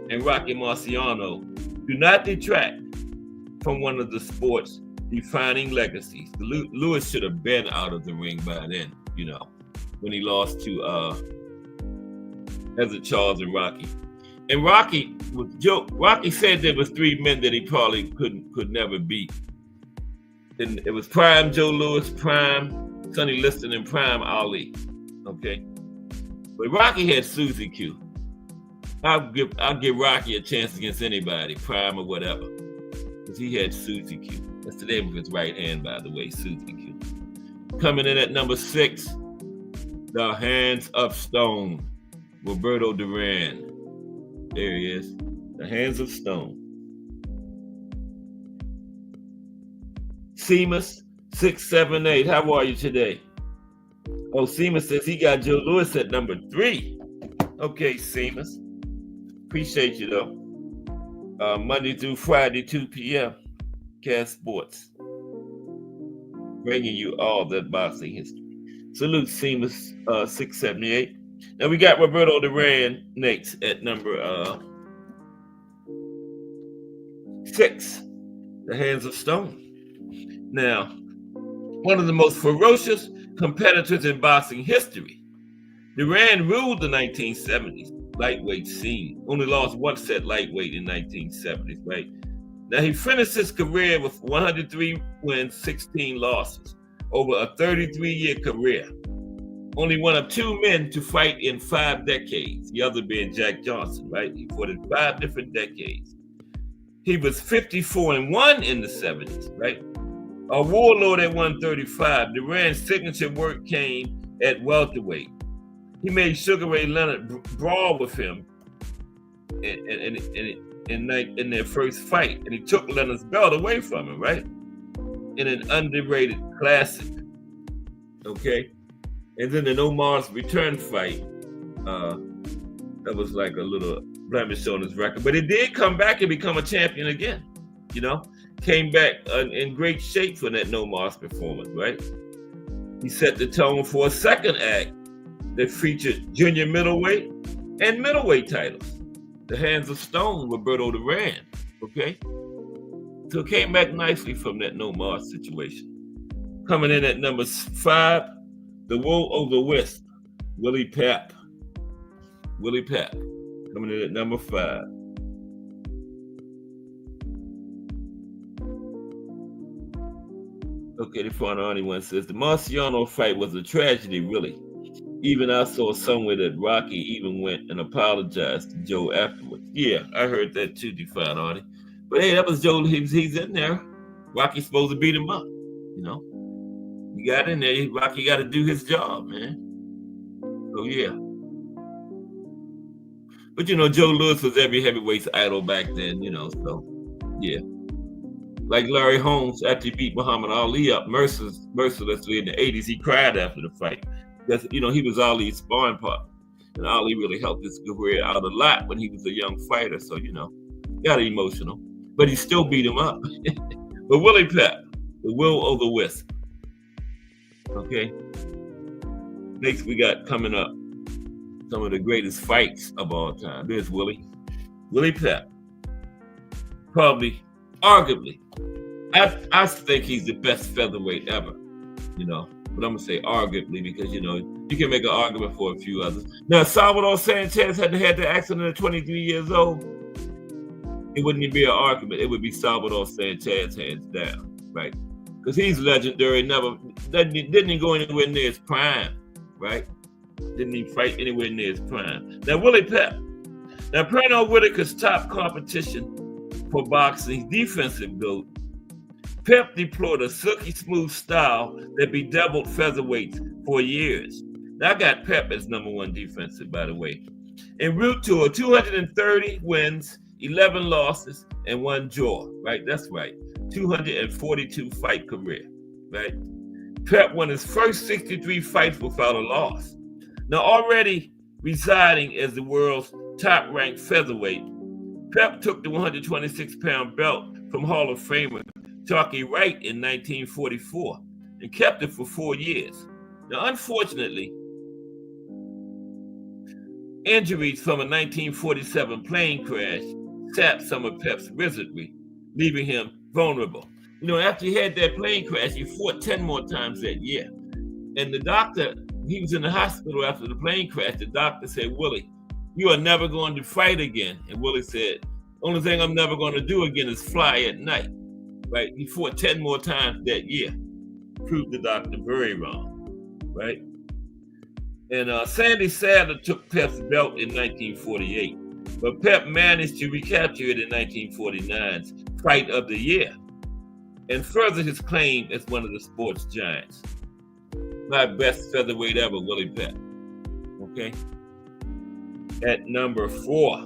and Rocky Marciano do not detract from one of the sport's defining legacies. Louis should have been out of the ring by then, you know, when he lost to Ezra Charles and Rocky. And Rocky said there was 3 men that he probably could never beat. And it was prime Joe Louis, prime Sonny Liston, and prime Ali. Okay, but Rocky had Susie Q. I'll give Rocky a chance against anybody, prime or whatever, because he had Susie Q. That's the name of his right hand, by the way, Susie Q. Coming in at number 6, the Hands of Stone, Roberto Duran. There he is, the Hands of Stone. Seamus 678, how are you today? Oh, Seamus says he got Joe Louis at number 3. Okay, Seamus. Appreciate you, though. Monday through Friday, 2 p.m. Cast Sports. Bringing you all that boxing history. Salute, Seamus 678. Now we got Roberto Duran next at number 6. The Hands of Stone. Now, one of the most ferocious competitors in boxing history, Duran ruled the 1970s lightweight scene. Only lost 1 set lightweight in 1970s, right? Now, he finished his career with 103 wins, 16 losses over a 33-year career. Only one of 2 men to fight in 5 decades, the other being Jack Johnson, right? He fought in 5 different decades. He was 54-1 in the 70s, right? A warlord at 135, Duran's signature work came at welterweight. He made Sugar Ray Leonard brawl with him in their first fight, and he took Leonard's belt away from him, right? In an underrated classic, okay? And then in Omar's return fight, that was like a little blemish on his record, but he did come back and become a champion again, you know? Came back in great shape for that No Mars performance, right? He set the tone for a second act that featured junior middleweight and middleweight titles. The Hands of Stone, Roberto Duran, okay? So it came back nicely from that No Mars situation. Coming in at number 5, the Woe of the West, Willie Pep. Willie Pep, coming in at number 5. Okay, the front on one says the Marciano fight was a tragedy, really. Even I saw somewhere that Rocky even went and apologized to Joe afterwards. Yeah, I heard that too, Define Artie. But hey, that was Joe. He's in there. Rocky's supposed to beat him up, you know. You got in there. Rocky got to do his job, man. So yeah. But Joe Louis was every heavyweight's idol back then, so yeah. Like Larry Holmes, after he beat Muhammad Ali up mercilessly in the 80s, he cried after the fight. Because, he was Ali's sparring partner. And Ali really helped his career out a lot when he was a young fighter. So, got emotional. But he still beat him up. But Willie Pep, the will o' the wisp. Okay. Next we got coming up some of the greatest fights of all time. There's Willie Pep. Probably, arguably, I think he's the best featherweight ever, but I'm gonna say arguably because you can make an argument for a few others. Now, Salvador Sanchez had the accident at 23 years old. It wouldn't even be an argument. It would be Salvador Sanchez hands down, right? Because he's legendary. Didn't even go anywhere near his prime, right? Didn't even fight anywhere near his prime. Now, Willie Pep. Now, Pernell Whitaker's top competition for boxing, defensive build, Pep deployed a silky smooth style that bedeviled featherweights for years. Now, I got Pep as number one defensive, by the way. En route to a 230 wins, 11 losses, and 1 draw, right? That's right. 242 fight career, right? Pep won his first 63 fights without a loss. Now, already residing as the world's top-ranked featherweight, Pep took the 126-pound belt from Hall of Famer Chalky Wright in 1944 and kept it for 4 years. Now, unfortunately, injuries from a 1947 plane crash sapped some of Pep's wizardry, leaving him vulnerable. After he had that plane crash, he fought 10 more times that year. And the doctor, he was in the hospital after the plane crash. The doctor said, Willie, you are never going to fight again. And Willie said, only thing I'm never going to do again is fly at night. Right? He fought 10 more times that year. Proved the doctor very wrong. Right? And Sandy Sadler took Pep's belt in 1948. But Pep managed to recapture it in 1949's Fight of the Year and further his claim as one of the sports giants. My best featherweight ever, Willie Pep. Okay? At number 4,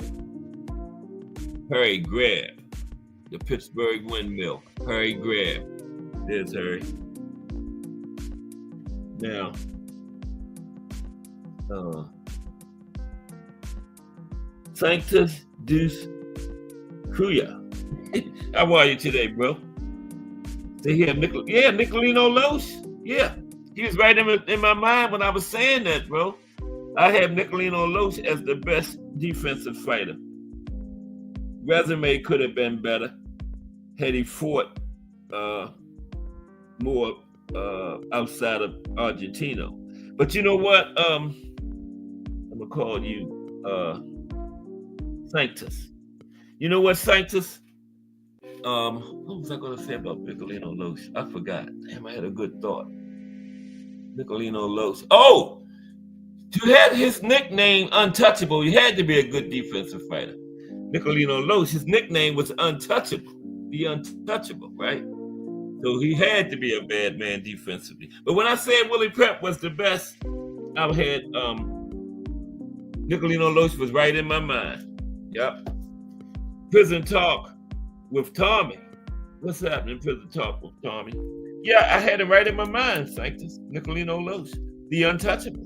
Harry Greb, the Pittsburgh Windmill. Harry Greb. There's Harry. Now, Sanctus Deuce Cruya. How are you today, bro? They hear Nicolino Loche. Yeah, he was right in my mind when I was saying that, bro. I have Nicolino Loche as the best defensive fighter. Resume could have been better had he fought more outside of Argentina. But you know what? I'm gonna call you Sanctus. You know what, Sanctus? What was I gonna say about Nicolino Loche? I forgot. Damn, I had a good thought. Nicolino Loche. Oh, to have his nickname Untouchable, he had to be a good defensive fighter. Nicolino Loche, his nickname was Untouchable. The Untouchable, right? So he had to be a bad man defensively. But when I said Willie Pep was the best, I had Nicolino Loche was right in my mind. Yep. Prison Talk with Tommy. What's happening, Prison Talk with Tommy? Yeah, I had him right in my mind, Sanctus. Nicolino Loche, the Untouchable.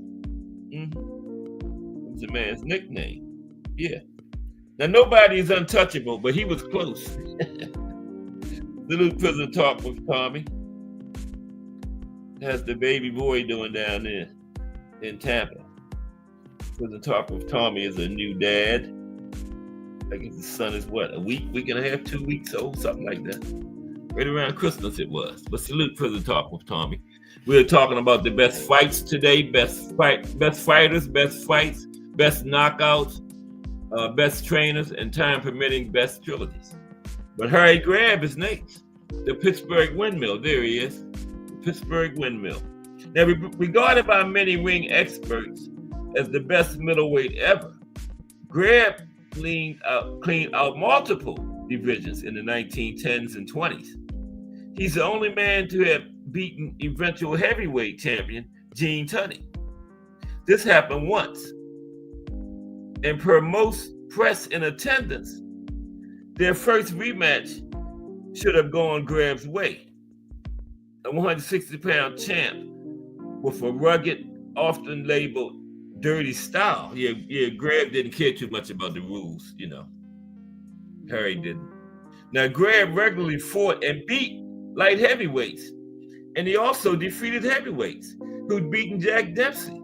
Mm-hmm. It was a man's nickname. Yeah. Now, nobody is untouchable, but he was close. Little Prison Talk with Tommy. How's the baby boy doing down there in Tampa? Prison Talk with Tommy is a new dad. I guess his son is what, a week and a half, 2 weeks old, something like that. Right around Christmas it was. But salute Prison Talk with Tommy. We're talking about the best fights today, best fighters, best fights, best knockouts, best trainers, and time permitting, best trilogies. But Harry Greb is next. The Pittsburgh Windmill. There he is. The Pittsburgh Windmill. Now, regarded by many ring experts as the best middleweight ever, Greb cleaned out multiple divisions in the 1910s and 20s. He's the only man to have beating eventual heavyweight champion Gene Tunney. This happened once. And per most press in attendance, their first rematch should have gone Grab's way. A 160-pound champ with a rugged, often labeled dirty style. Yeah, Grab didn't care too much about the rules, Harry didn't. Now, Grab regularly fought and beat light heavyweights, and he also defeated heavyweights who'd beaten Jack Dempsey.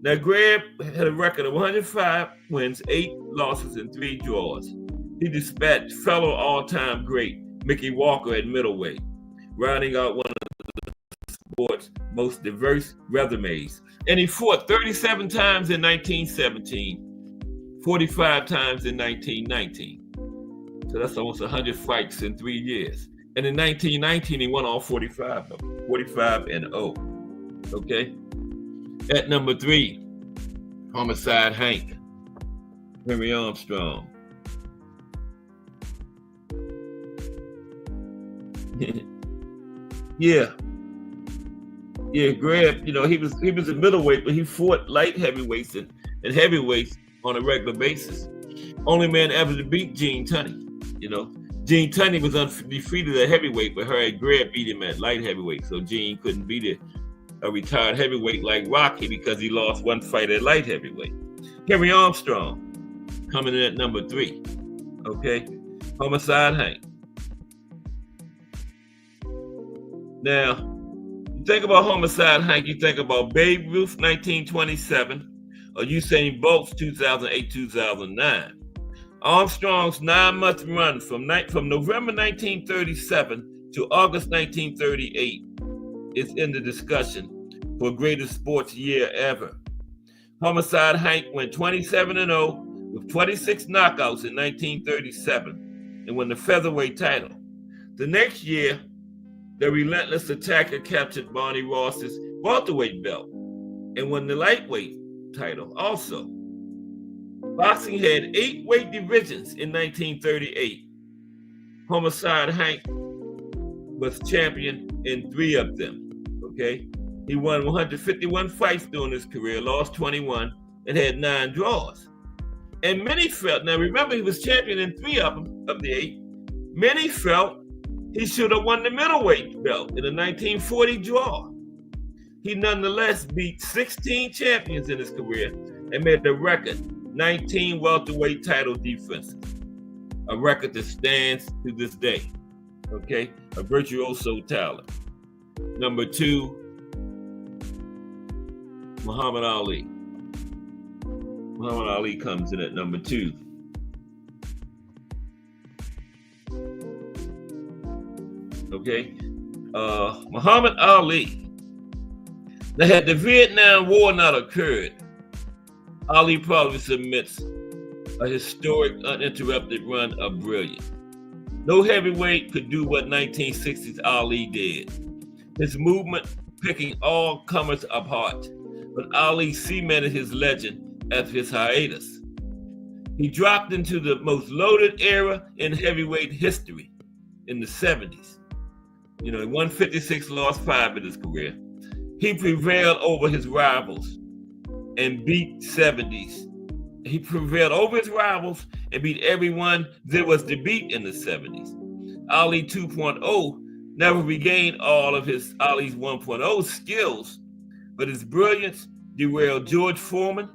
Now, Grab had a record of 105 wins, 8 losses, and 3 draws. He dispatched fellow all-time great Mickey Walker at middleweight, rounding out one of the sport's most diverse resumes. And he fought 37 times in 1917, 45 times in 1919. So that's almost 100 fights in 3 years. And in 1919, he won all 45 of them, 45-0. Okay? At number 3, Homicide Hank, Henry Armstrong. Yeah, Grab, he was a middleweight, but he fought light heavyweights and heavyweights on a regular basis. Only man ever to beat Gene Tunney. Gene Tunney was undefeated at heavyweight, but Harry Grab beat him at light heavyweight. So Gene couldn't beat a retired heavyweight like Rocky because he lost one fight at light heavyweight. Henry Armstrong coming in at number 3. Okay, Homicide Hank. Now, you think about Homicide Hank, you think about Babe Ruth 1927 or Usain Bolt's 2008-2009. Armstrong's 9-month run from November 1937 to August 1938 is in the discussion for greatest sports year ever. Homicide Hank went 27-0 with 26 knockouts in 1937 and won the featherweight title. The next year, the relentless attacker captured Barney Ross's welterweight belt and won the lightweight title also. Boxing had 8 weight divisions in 1938. Homicide Hank was champion in 3 of them, okay? He won 151 fights during his career, lost 21, and had 9 draws. And many felt, now remember he was champion in 3 of them, of the 8, many felt he should have won the middleweight belt in a 1940 draw. He nonetheless beat 16 champions in his career and made a record 19 welterweight title defenses, a record that stands to this day, okay? A virtuoso talent. Number 2, Muhammad Ali. Muhammad Ali comes in at number 2. Okay, Muhammad Ali. Now, had the Vietnam War not occurred, Ali probably submits a historic, uninterrupted run of brilliance. No heavyweight could do what 1960s Ali did. His movement picking all comers apart, but Ali cemented his legend after his hiatus. He dropped into the most loaded era in heavyweight history in the 70s. He won 56, lost 5 in his career. He prevailed over his rivals and beat 70s. He prevailed over his rivals and beat everyone there was to beat in the 70s. Ali 2.0 never regained all of Ali's 1.0 skills, but his brilliance derailed George Foreman,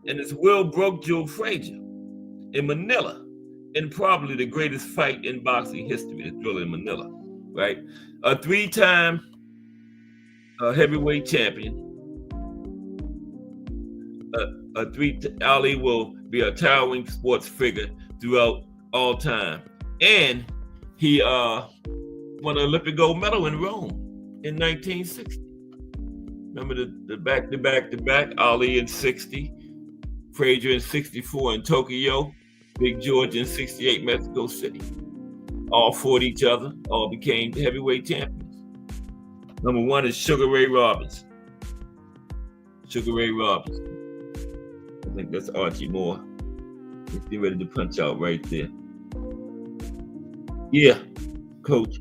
and his will broke Joe Frazier in Manila, in probably the greatest fight in boxing history, the Thriller in Manila, right? A 3-time heavyweight champion. Ali will be a towering sports figure throughout all time. And he won an Olympic gold medal in Rome in 1960. Remember the back-to-back, Ali in 60, Frazier in 64 in Tokyo, Big George in 68, Mexico City. All fought each other, all became heavyweight champions. Number 1 is Sugar Ray Robinson. Sugar Ray Robinson. I think that's Archie Moore. He's ready to punch out right there. Yeah, coach.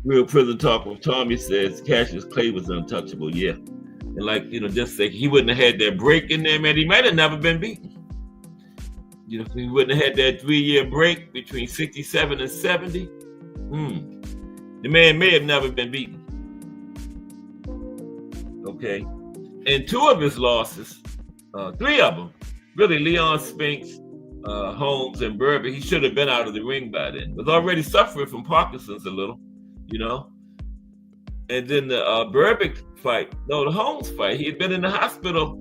Real Prison Talk with Tommy says Cassius Clay was untouchable. Yeah. And like, just say he wouldn't have had that break in there, man. He might have never been beaten. If he wouldn't have had that 3-year break between 67 and 70, the man may have never been beaten. Okay. And 2 of his losses, 3 of them, really, Leon Spinks, Holmes, and Berber, he should have been out of the ring by then. Was already suffering from Parkinson's a little, And then the the Holmes fight, he had been in the hospital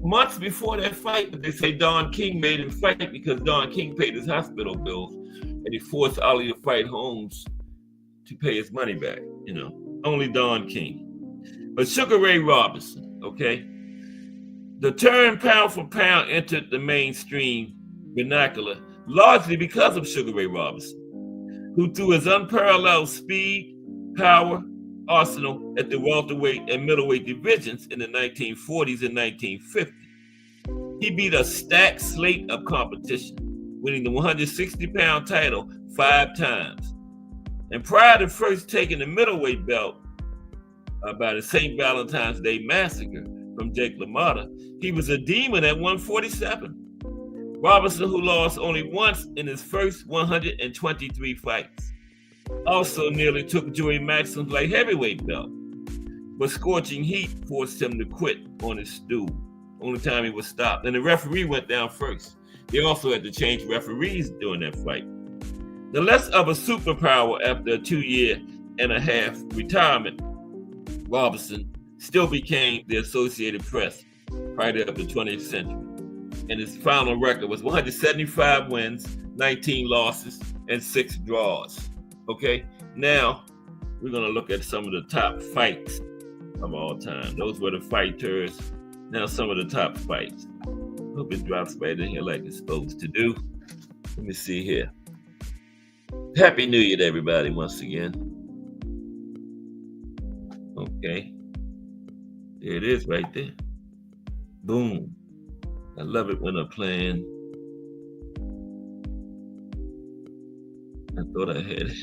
months before that fight, but they say Don King made him fight because Don King paid his hospital bills, and he forced Ali to fight Holmes to pay his money back, only Don King. But Sugar Ray Robinson, okay? The term pound for pound entered the mainstream vernacular largely because of Sugar Ray Robinson, who through his unparalleled speed, power, arsenal at the welterweight and middleweight divisions in the 1940s and 1950s. He beat a stacked slate of competition, winning the 160-pound title 5 times. And prior to first taking the middleweight belt by the St. Valentine's Day Massacre from Jake LaMotta, he was a demon at 147. Robinson, who lost only once in his first 123 fights, also nearly took Joey Maxim's light heavyweight belt, but scorching heat forced him to quit on his stool. Only time he was stopped. And the referee went down first. They also had to change referees during that fight. The less of a superpower after a 2.5-year retirement, Robinson still became the Associated Press right up the 20th century. And his final record was 175 wins, 19 losses, and 6 draws. Okay, now we're going to look at some of the top fights of all time. Those were the fighters. Now some of the top fights. Hope it drops right in here like it's supposed to do. Let me see here. Happy New Year to everybody once again. Okay. There it is right there. Boom. I love it when I'm playing. I thought I had it.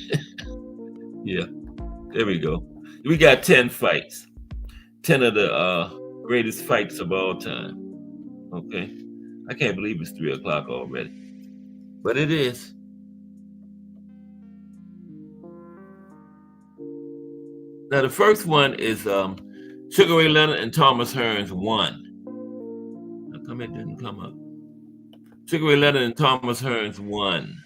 Yeah. There we go. We got 10 fights. 10 of the greatest fights of all time. Okay. I can't believe it's 3 o'clock already. But it is. Now the first one is Sugar Ray Leonard and Thomas Hearns 1. How come it didn't come up? Sugar Ray Leonard and Thomas Hearns 1.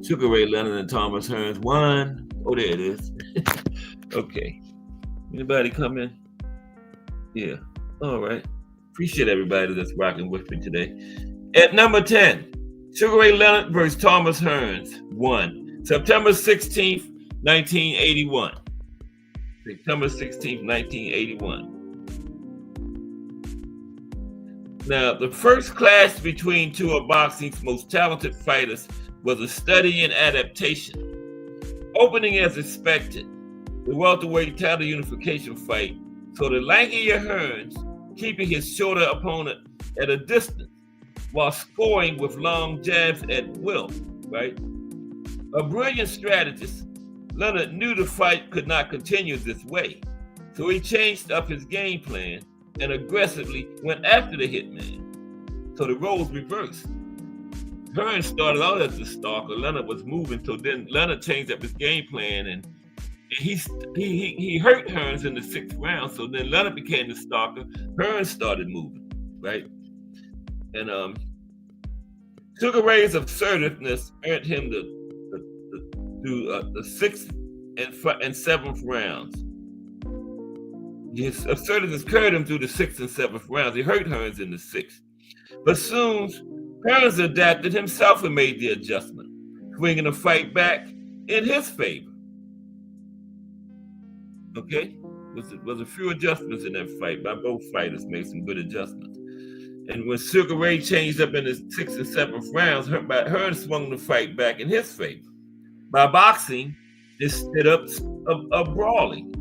Sugar Ray Leonard and Thomas Hearns 1. Oh, there it is. Okay. Anybody come in? Yeah. All right. Appreciate everybody that's rocking with me today. At number 10, Sugar Ray Leonard versus Thomas Hearns 1. September 16th, 1981. September 16th, 1981. Now, the first clash between 2 of boxing's most talented fighters was a study in adaptation. Opening as expected, the welterweight title unification fight saw the lankier Hearns keeping his shorter opponent at a distance while scoring with long jabs at will, right? A brilliant strategist, Leonard knew the fight could not continue this way, so he changed up his game plan and aggressively went after the hitman. So the roles reversed. Hearns started out as the stalker. Leonard was moving, so then Leonard changed up his game plan, and he hurt Hearns in the 6th round. So then Leonard became the stalker. Hearns started moving, right? And Sugar Ray's assertiveness earned him the 6th and 7th rounds. His assertiveness carried him through the 6th and 7th rounds. He hurt Hearns in the 6th. But soon, Hearns adapted himself and made the adjustment, swinging the fight back in his favor. Okay? Was a few adjustments in that fight by both fighters, made some good adjustments. And when Sugar Ray changed up in the 6th and 7th rounds, Hearns swung the fight back in his favor. By boxing, instead of brawling.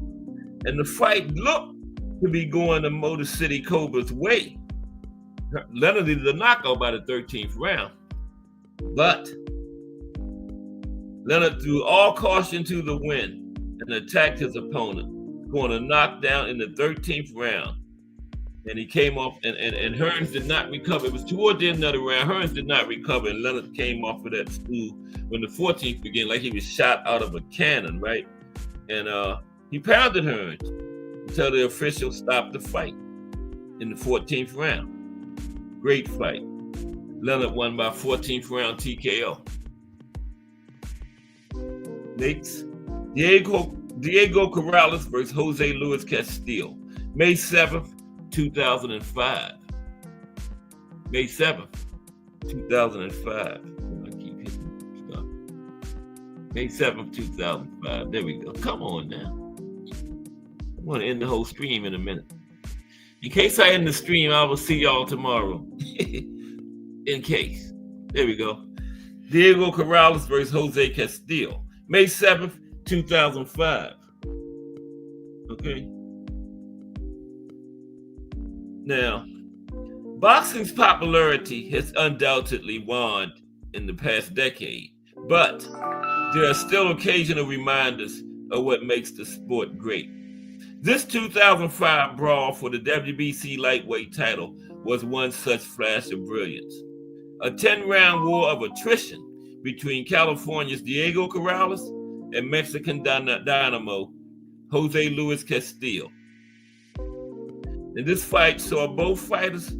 And the fight looked to be going the Motor City Cobra's way. Leonard needed a knockout by the 13th round. But Leonard threw all caution to the wind and attacked his opponent, going a knockdown in the 13th round. And he came off, and Hearns did not recover. It was toward the end of the round. Hearns did not recover, and Leonard came off of that stool when the 14th began, like he was shot out of a cannon, right? And he pounded Hearns until the official stopped the fight in the 14th round. Great fight. Leonard won by 14th round TKO. Next, Diego Corrales versus Jose Luis Castillo, May 7th, 2005. May 7th, 2005. I keep hitting stuff. May 7th, 2005. There we go. Come on now. I'm going to end the whole stream in a minute. In case I end the stream, I will see y'all tomorrow. In case. There we go. Diego Corrales versus Jose Castillo, May 7th, 2005. Okay. Now, boxing's popularity has undoubtedly waned in the past decade, but there are still occasional reminders of what makes the sport great. This 2005 brawl for the WBC lightweight title was one such flash of brilliance. A 10-round war of attrition between California's Diego Corrales and Mexican dynamo Jose Luis Castillo. And this fight saw both fighters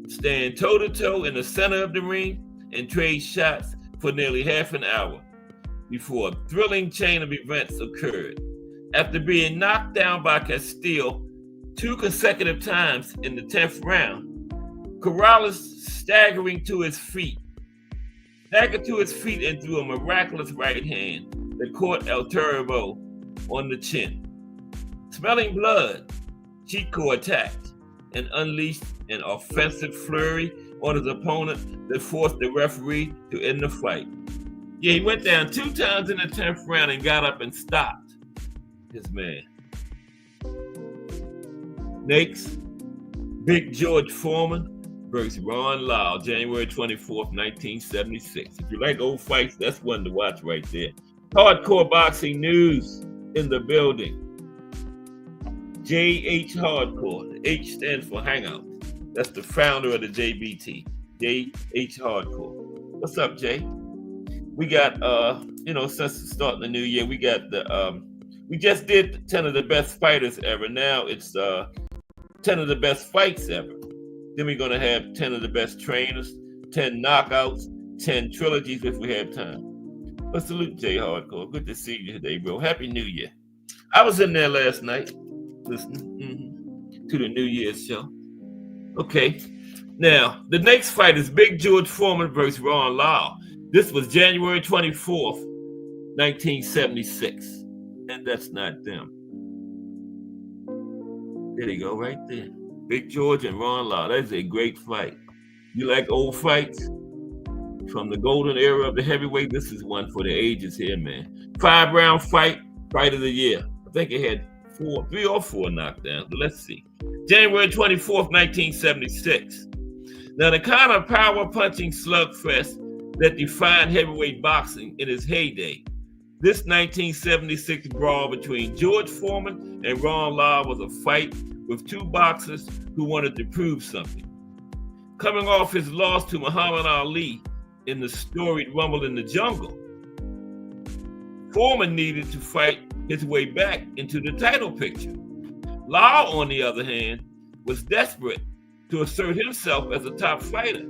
stand toe-to-toe in the center of the ring and trade shots for nearly half an hour before a thrilling chain of events occurred. After being knocked down by Castillo 2 consecutive times in the 10th round, Corrales staggered to his feet and threw a miraculous right hand that caught El Turbo on the chin. Smelling blood, Chico attacked and unleashed an offensive flurry on his opponent that forced the referee to end the fight. Yeah, he went down 2 times in the 10th round and got up and stopped his man. Next, Big George Foreman versus Ron Lyle, January 24th, 1976. If you like old fights, that's one to watch right there. Hardcore boxing news in the building. JH Hardcore. The H stands for Hangout. That's the founder of the JBT. JH Hardcore. What's up, Jay? We got, since the start of the new year, we got we just did 10 of the best fighters ever. Now it's 10 of the best fights ever. Then we're going to have 10 of the best trainers, 10 knockouts, 10 trilogies if we have time. But salute, Jay Hardcore. Good to see you today, bro. Happy New Year. I was in there last night listening to the New Year's show. Okay. Now, the next fight is Big George Foreman versus Ron Lyle. This was January 24th, 1976. And that's not them. There you go, right there. Big George and Ron Lyle. That's a great fight. You like old fights? From the golden era of the heavyweight, this is one for the ages here, man. 5-round fight of the year. I think it had 3 or 4 knockdowns, but let's see. January 24th, 1976. Now, the kind of power-punching slugfest that defined heavyweight boxing in its heyday, this 1976 brawl between George Foreman and Ron Lyle was a fight with 2 boxers who wanted to prove something. Coming off his loss to Muhammad Ali in the storied Rumble in the Jungle, Foreman needed to fight his way back into the title picture. Lyle, on the other hand, was desperate to assert himself as a top fighter.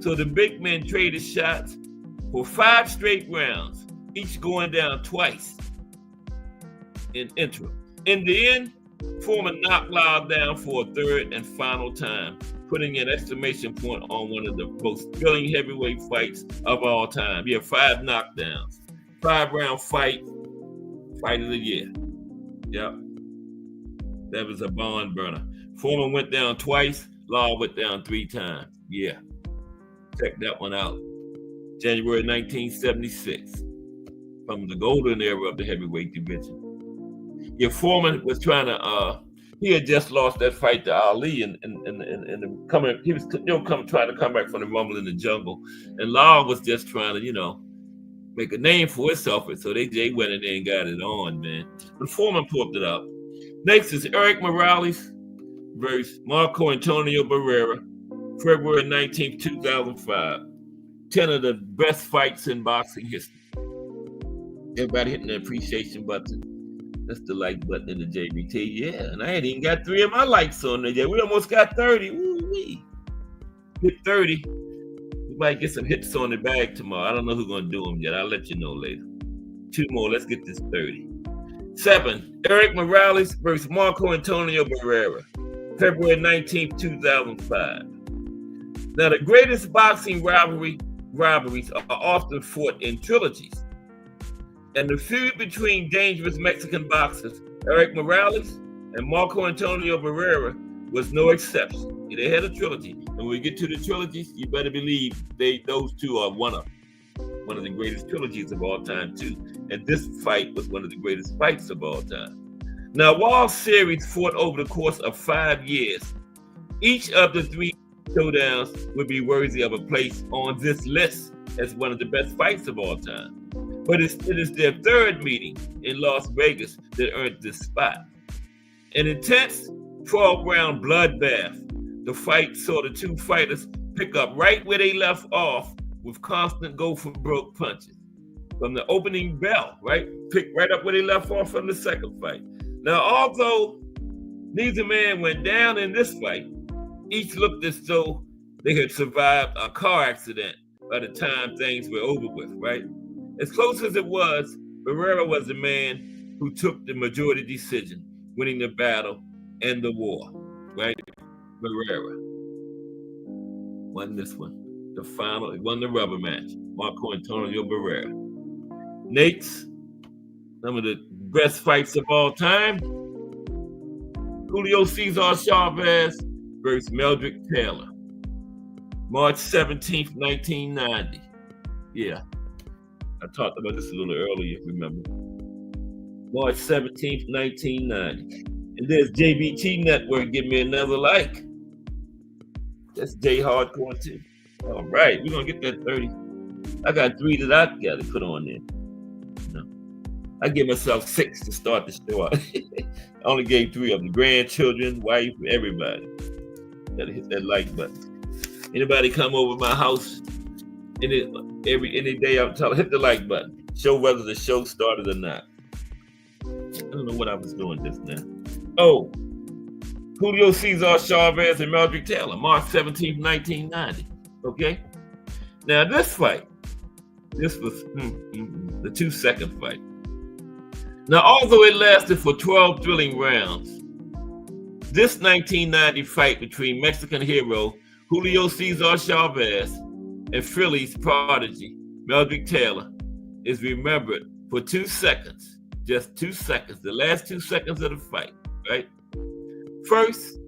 So the big men traded shots for 5 straight rounds, each going down twice in interim. In the end, Foreman knocked Lyle down for a 3rd and final time, putting an exclamation point on one of the most thrilling heavyweight fights of all time. Yeah, 5 knockdowns. 5-round fight of the year. Yep. That was a barn burner. Foreman went down twice, Lyle went down 3 times. Yeah. Check that one out. January 1976. From the golden era of the heavyweight division. Yeah, Foreman was trying to he had just lost that fight to Ali and coming, trying to come back from the Rumble in the Jungle. And Lyle was just trying to, make a name for itself. So they went in there and got it on, man. But Foreman pulled it up. Next is Eric Morales versus Marco Antonio Barrera, February 19th, 2005. 10 of the best fights in boxing history. Everybody hitting the appreciation button. That's the like button in the JBT. Yeah, and I ain't even got 3 of my likes on there yet. We almost got 30. Woo-wee. Hit 30. We might get some hits on the bag tomorrow. I don't know who's going to do them yet. I'll let you know later. 2 more. Let's get this 30. 7. Eric Morales versus Marco Antonio Barrera, February 19th, 2005. Now, the greatest boxing rivalries are often fought in trilogies. And the feud between dangerous Mexican boxers, Eric Morales and Marco Antonio Barrera, was no exception. They had a trilogy. And when we get to the trilogies, you better believe those two are one of the greatest trilogies of all time, too. And this fight was one of the greatest fights of all time. Now, while series fought over the course of 5 years, each of the 3 showdowns would be worthy of a place on this list as one of the best fights of all time. But it is their 3rd meeting in Las Vegas that earned this spot. An intense 12-round bloodbath. The fight saw the 2 fighters pick up right where they left off with constant go-for-broke punches. From the opening bell, right? Pick right up where they left off from the second fight. Now, although neither man went down in this fight, each looked as though they had survived a car accident by the time things were over with, right? As close as it was, Barrera was the man who took the majority decision, winning the battle and the war, right? Barrera won this one. The final, he won the rubber match. Marco Antonio Barrera. Nate's, some of the best fights of all time. Julio Cesar Chavez versus Meldrick Taylor. March 17th, 1990. Yeah. I talked about this a little earlier, remember. March 17th, 1990. And there's JBT Network. Give me another like. That's J Hardcore too. All right, we're going to get that 30. I got 3 that I got to put on there. No. I give myself 6 to start the show out. I only gave 3 of them. Grandchildren, wife, everybody. Got to hit that like button. Anybody come over my house any day, I'm telling, hit the like button. Show whether the show started or not. I don't know what I was doing just now. Oh, Julio Cesar Chavez and Meldrick Taylor, March 17th, 1990. Okay? Now this fight, this was the 2-second fight. Now, although it lasted for 12 thrilling rounds, this 1990 fight between Mexican hero Julio Cesar Chavez and Philly's prodigy, Meldrick Taylor, is remembered for 2 seconds, just 2 seconds, the last 2 seconds of the fight, right? First,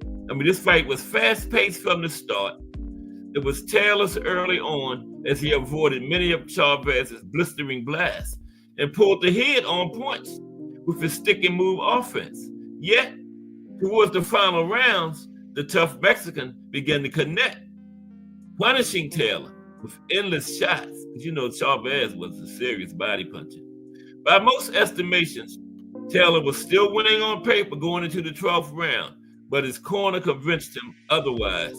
this fight was fast-paced from the start. It was Taylor's early on as he avoided many of Chavez's blistering blasts and pulled the head on points with his stick-and-move offense. Yet, towards the final rounds, the tough Mexican began to connect, punishing Taylor with endless shots. Because you know Chavez was a serious body puncher. By most estimations, Taylor was still winning on paper going into the 12th round, but his corner convinced him otherwise.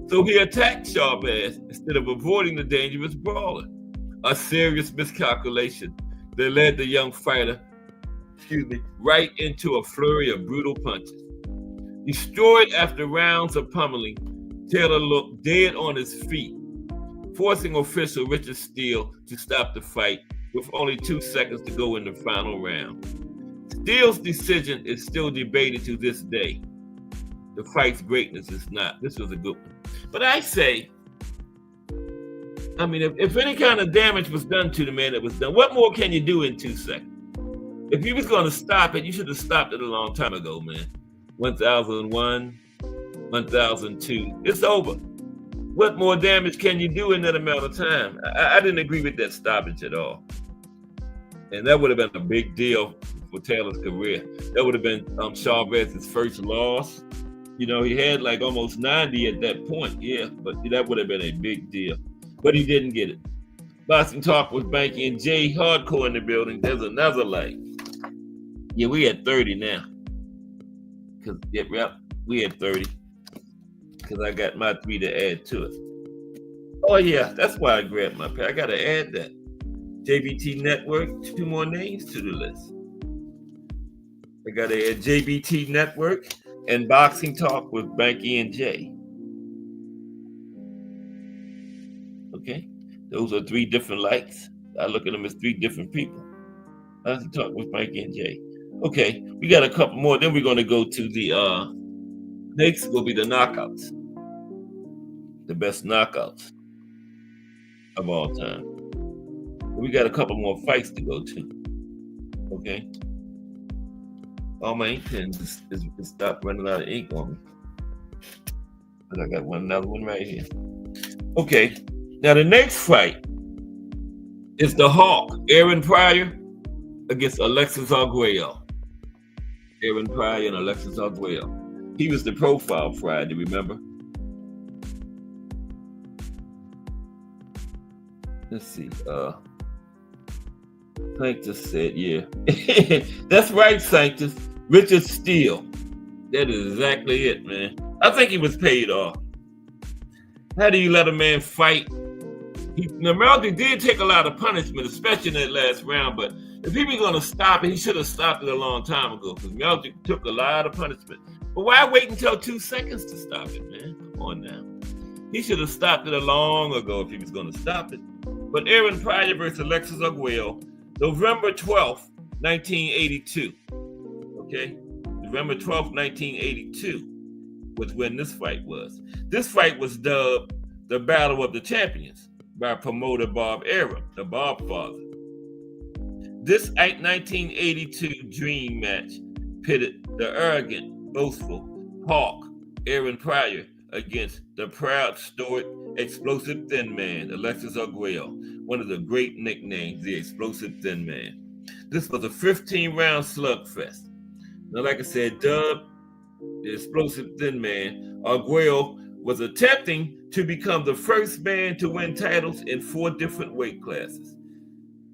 So he attacked Chavez instead of avoiding the dangerous brawler. A serious miscalculation that led the young fighter, right into a flurry of brutal punches. Destroyed after rounds of pummeling, Taylor looked dead on his feet, forcing official Richard Steele to stop the fight with only 2 seconds to go in the final round. Steele's decision is still debated to this day. The fight's greatness is not. This was a good one. But I say, if any kind of damage was done to the man that was done, what more can you do in 2 seconds? If you was going to stop it, you should have stopped it a long time ago, man. 1001, 1002. It's over. What more damage can you do in that amount of time? I didn't agree with that stoppage at all. And that would have been a big deal for Taylor's career. That would have been Chavez's first loss. You know, he had like almost 90 at that point. Yeah, but that would have been a big deal. But he didn't get it. Boxing Talk with Banky and Jay. Hardcore in the building. There's another light. Yeah, we at 30 now. Cause we at 30. Cause I got my 3 to add to it. Oh yeah, that's why I grabbed my pen. I gotta add that. JBT Network, 2 more names to the list. I gotta add JBT Network and Boxing Talk with Banky and Jay. Okay, those are 3 different lights. I look at them as 3 different people. Boxing Talk with Banky and Jay. Okay, we got a couple more. Then we're gonna go to the next will be the knockouts, the best knockouts of all time. We got a couple more fights to go to. Okay. All my ink pens is stopped running out of ink on me. But I got another one right here. Okay. Now the next fight is the Hawk, Aaron Pryor against Alexis Arguello. Aaron Pryor and Alexis Arguello. He was the profile Friday, remember? Let's see. Sanctus said, yeah. That's right, Sanctus. Richard Steele. That is exactly it, man. I think he was paid off. How do you let a man fight? Melody did take a lot of punishment, especially in that last round, but if he was going to stop it, he should have stopped it a long time ago because Melody took a lot of punishment. But why wait until 2 seconds to stop it, man? Come on now. He should have stopped it a long ago if he was going to stop it. But Aaron Pryor versus Alexis Arguello, November 12th, 1982. Okay? November 12th, 1982 was when this fight was. This fight was dubbed the Battle of the Champions by promoter Bob Arum, the Bob Father. This 1982 dream match pitted the arrogant, boastful Hawk, Aaron Pryor, against the proud, stoic, explosive thin man, Alexis Arguello, one of the great nicknames, the explosive thin man. This was a 15-round slugfest. Now, like I said, dubbed the explosive thin man, Arguello was attempting to become the first man to win titles in 4 different weight classes.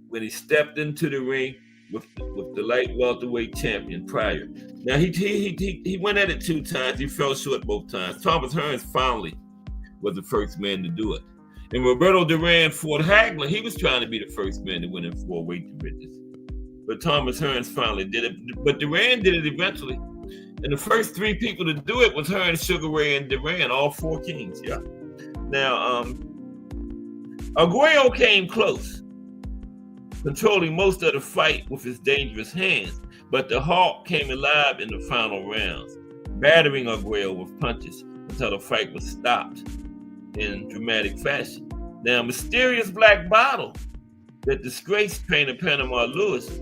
When he stepped into the ring with the light welterweight champion Pryor. Now he went at it 2 times. He fell short both times. Thomas Hearns finally was the first man to do it. And Roberto Duran fought Hagler. He was trying to be the first man to win in 4 weight divisions. But Thomas Hearns finally did it. But Duran did it eventually. And the first 3 people to do it was Hearns, Sugar Ray, and Duran, all 4 kings. Yeah. Now, Arguello came close, controlling most of the fight with his dangerous hands, but the Hawk came alive in the final rounds, battering Arguello with punches until the fight was stopped in dramatic fashion. Now, mysterious black bottle that disgraced trainer Panama Lewis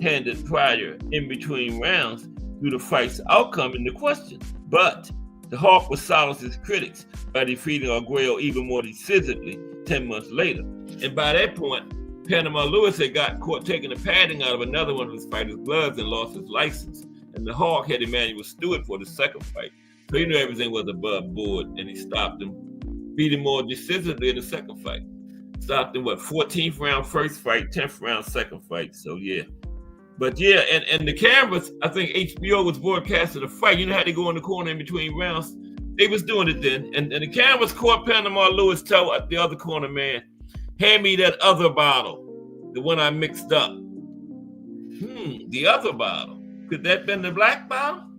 handed Pryor in between rounds through the fight's outcome into question, but the Hawk was silenced his critics by defeating Arguello even more decisively 10 months later. And by that point, Panama Lewis had got caught taking the padding out of another one of his fighters' gloves and lost his license. And the Hawk had Emmanuel Stewart for the second fight. So he knew everything was above board, and he stopped him, beat him more decisively in the second fight. Stopped him, 14th round first fight, 10th round second fight. So yeah. But yeah, and the cameras, I think HBO was broadcasting the fight. You know how they go in the corner in between rounds? They was doing it then. And the cameras caught Panama Lewis tell the other corner man, hand me that other bottle, the one I mixed up. The other bottle. Could that have been the black bottle?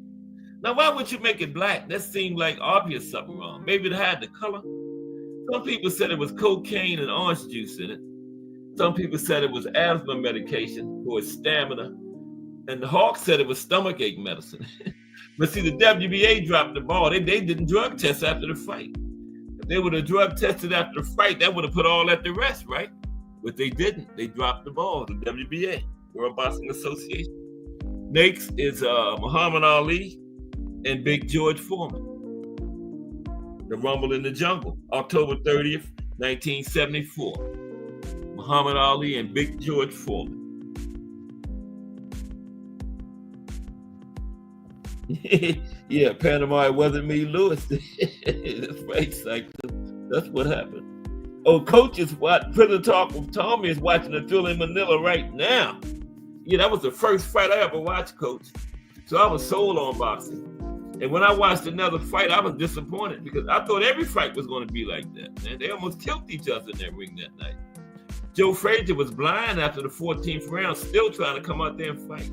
Now, why would you make it black? That seemed like obvious something wrong. Maybe it had the color. Some people said it was cocaine and orange juice in it. Some people said it was asthma medication for his stamina. And the Hawk said it was stomachache medicine. But see, the WBA dropped the ball. They didn't drug test after the fight. If they would have drug tested after the fight, that would have put all that to rest, right? But they didn't. They dropped the ball, the WBA, World Boxing Association. Next is Muhammad Ali and Big George Foreman. The Rumble in the Jungle, October 30th, 1974. Muhammad Ali and Big George Foreman. Yeah, Panama, it wasn't me, Lewis. That's right, Sanctus. That's what happened. Oh, Coach is what Prison Talk with Tommy is watching the Thriller in Manila right now. Yeah, that was the first fight I ever watched, Coach. So I was sold on boxing. And when I watched another fight, I was disappointed because I thought every fight was going to be like that, man. They almost killed each other in that ring that night. Joe Frazier was blind after the 14th round, still trying to come out there and fight.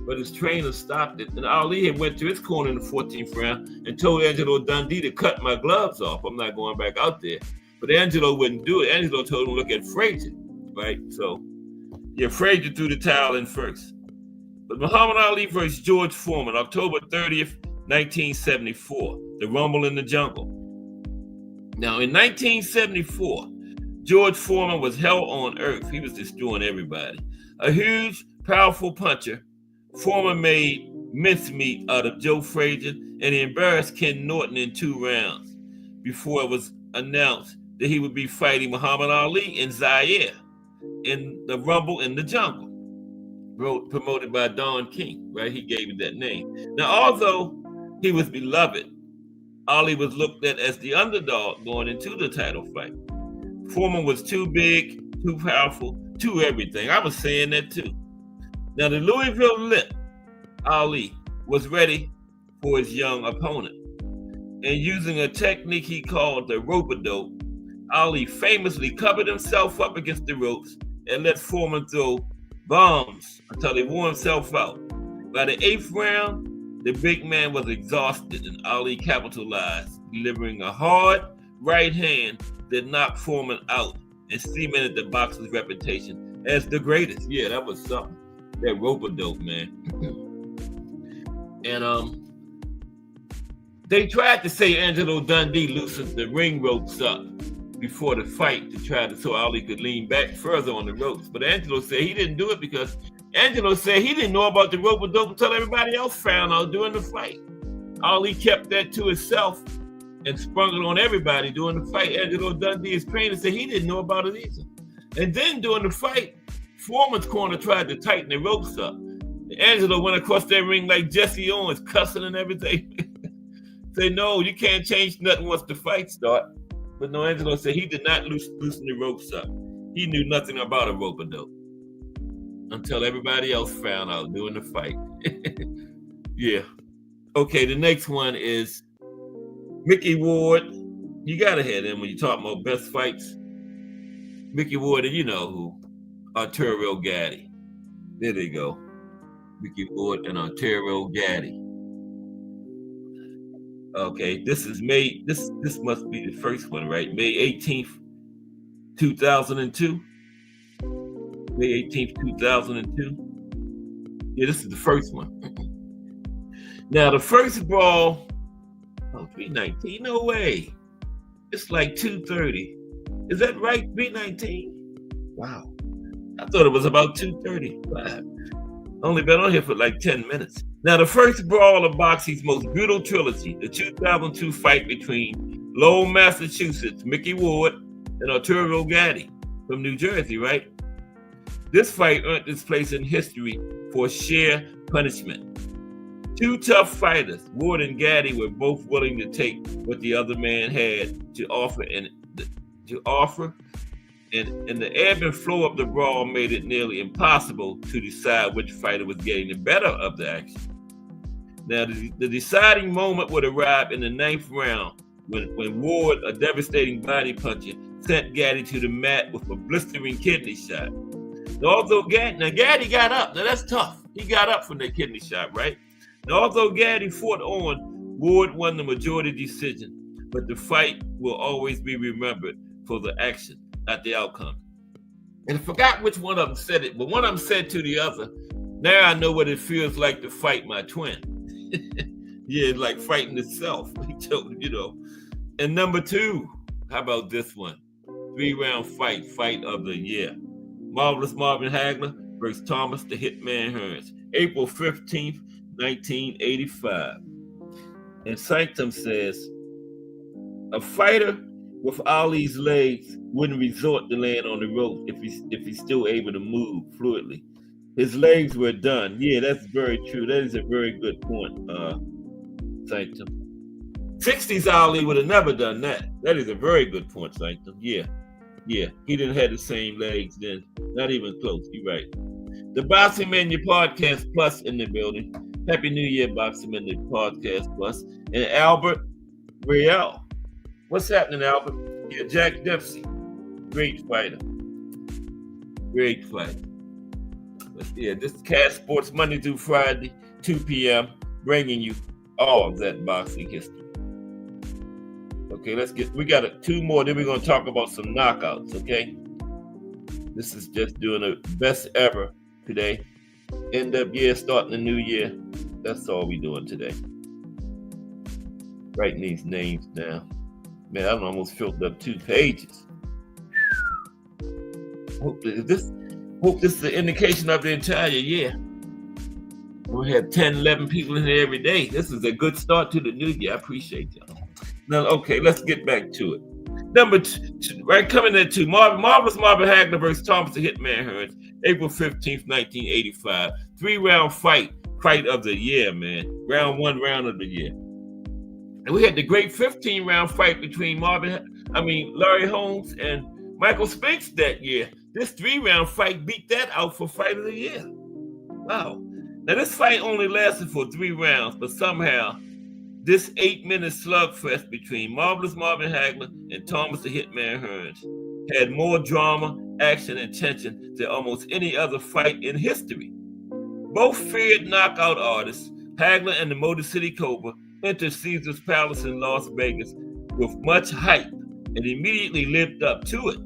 But his trainer stopped it. And Ali had went to his corner in the 14th round and told Angelo Dundee to cut my gloves off. I'm not going back out there. But Angelo wouldn't do it. Angelo told him to look at Frazier, right? So, yeah, Frazier threw the towel in first. But Muhammad Ali versus George Foreman, October 30th, 1974, the Rumble in the Jungle. Now, in 1974, George Foreman was hell on earth. He was destroying everybody. A huge, powerful puncher, Foreman made mincemeat out of Joe Frazier, and he embarrassed Ken Norton in 2 rounds before it was announced that he would be fighting Muhammad Ali in Zaire in the Rumble in the Jungle, promoted by Don King, right? He gave it that name. Now, although he was beloved, Ali was looked at as the underdog going into the title fight. Foreman was too big, too powerful, too everything. I was saying that too. Now, the Louisville Lip, Ali, was ready for his young opponent. And using a technique he called the rope-a-dope, Ali famously covered himself up against the ropes and let Foreman throw bombs until he wore himself out. By the 8th round, the big man was exhausted and Ali capitalized, delivering a hard right hand that knocked Foreman out and cemented the boxer's reputation as the greatest. Yeah, that was something. That rope-a-dope, man. And they tried to say Angelo Dundee loosened the ring ropes up before the fight to try to so Ali could lean back further on the ropes. But Angelo said he didn't do it because Angelo said he didn't know about the rope-a-dope until everybody else found out during the fight. Ali kept that to himself and sprung it on everybody during the fight. Angelo Dundee, his trainer, said he didn't know about it either. And then during the fight, Foreman's corner tried to tighten the ropes up. Angelo went across that ring like Jesse Owens, cussing and everything. Say, no, you can't change nothing once the fight starts. But no, Angelo said he did not loosen the ropes up. He knew nothing about a rope-a-dope until everybody else found out during the fight. Yeah. Okay, the next one is Mickey Ward. You gotta have him when you talk about best fights. Mickey Ward, and you know who? Arturo Gatti. There they go. Mickey Ward and Arturo Gatti. Okay, this is May. This must be the first one, right? May 18th, 2002. May 18th, 2002. Yeah, this is the first one. Now, the first brawl, 319. No way. It's like 2:30. Is that right? 319? Wow. I thought it was about 2:35. Only been on here for like 10 minutes. Now, the first brawl of boxing's most brutal trilogy, the 2002 fight between Lowell, Massachusetts, Mickey Ward, and Arturo Gatti from New Jersey, right? This fight earned its place in history for sheer punishment. 2 tough fighters, Ward and Gatti, were both willing to take what the other man had to offer, and the ebb and flow of the brawl made it nearly impossible to decide which fighter was getting the better of the action. Now, the deciding moment would arrive in the 9th round when Ward, a devastating body puncher, sent Gatti to the mat with a blistering kidney shot. Although Gatti got up. Now, that's tough. He got up from that kidney shot, right? Now, although Gatti fought on, Ward won the majority decision, but the fight will always be remembered for the action, not the outcome. And I forgot which one of them said it, but one of them said to the other, now I know what it feels like to fight my twin. Yeah, it's like fighting itself. He told him, you know. And number 2, how about this one? 3-round fight of the year. Marvelous Marvin Hagler versus Thomas the Hitman Hearns, April 15th, 1985. And Sanctum says, a fighter with Ali's legs wouldn't resort to laying on the ropes if he's still able to move fluidly. His legs were done. Yeah, that's very true. That is a very good point, Sanctum. 60s Ali would have never done that. That is a very good point, Sanctum. Yeah. Yeah, he didn't have the same legs then. Not even close. You're right. The Boxing Menu Podcast Plus in the building. Happy New Year, Boxing Menu Podcast Plus. And Albert Real. What's happening, Albert? Yeah, Jack Dempsey. Great fighter. Great fighter. Yeah, this is Cat Sports Monday through Friday, 2 p.m., bringing you all of that boxing history. Okay, we got two more, then we're going to talk about some knockouts, okay? This is just doing the best ever today. End of year, starting the new year. That's all we doing today. Writing these names down. Man, I almost filled up 2 pages. Hope this is the indication of the entire year. We have 10, 11 people in here every day. This is a good start to the new year. I appreciate y'all. Now, okay, let's get back to it. Number 2, right, coming in 2, Marvelous Marvin Hagler versus Thomas the Hitman Hearns, April 15th, 1985. 3-round fight of the year, man. Round 1 round of the year. And we had the great 15-round fight between Larry Holmes and Michael Spinks that year. This 3-round fight beat that out for fight of the year. Wow. Now, this fight only lasted for 3 rounds, but somehow this 8-minute slugfest between Marvelous Marvin Hagler and Thomas the Hitman Hearns had more drama, action, and tension than almost any other fight in history. Both feared knockout artists, Hagler and the Motor City Cobra, entered Caesar's Palace in Las Vegas with much hype and immediately lived up to it.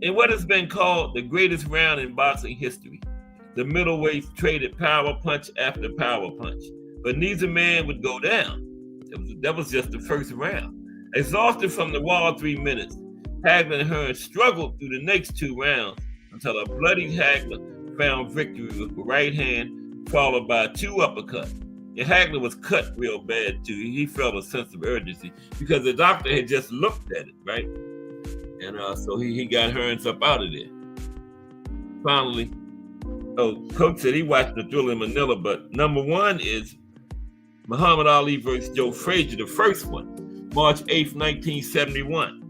In what has been called the greatest round in boxing history, the middleweights traded power punch after power punch, but neither man would go down. That was just the first round. Exhausted from the wild 3 minutes, Hagler and Hearns struggled through the next 2 rounds until a bloodied Hagler found victory with a right hand followed by 2 uppercuts. And Hagler was cut real bad too. He felt a sense of urgency because the doctor had just looked at it, right? And so he got Hearns up out of there. Finally, Coach said he watched the Thriller in Manila, but number 1 is Muhammad Ali versus Joe Frazier, the first one, March 8th, 1971.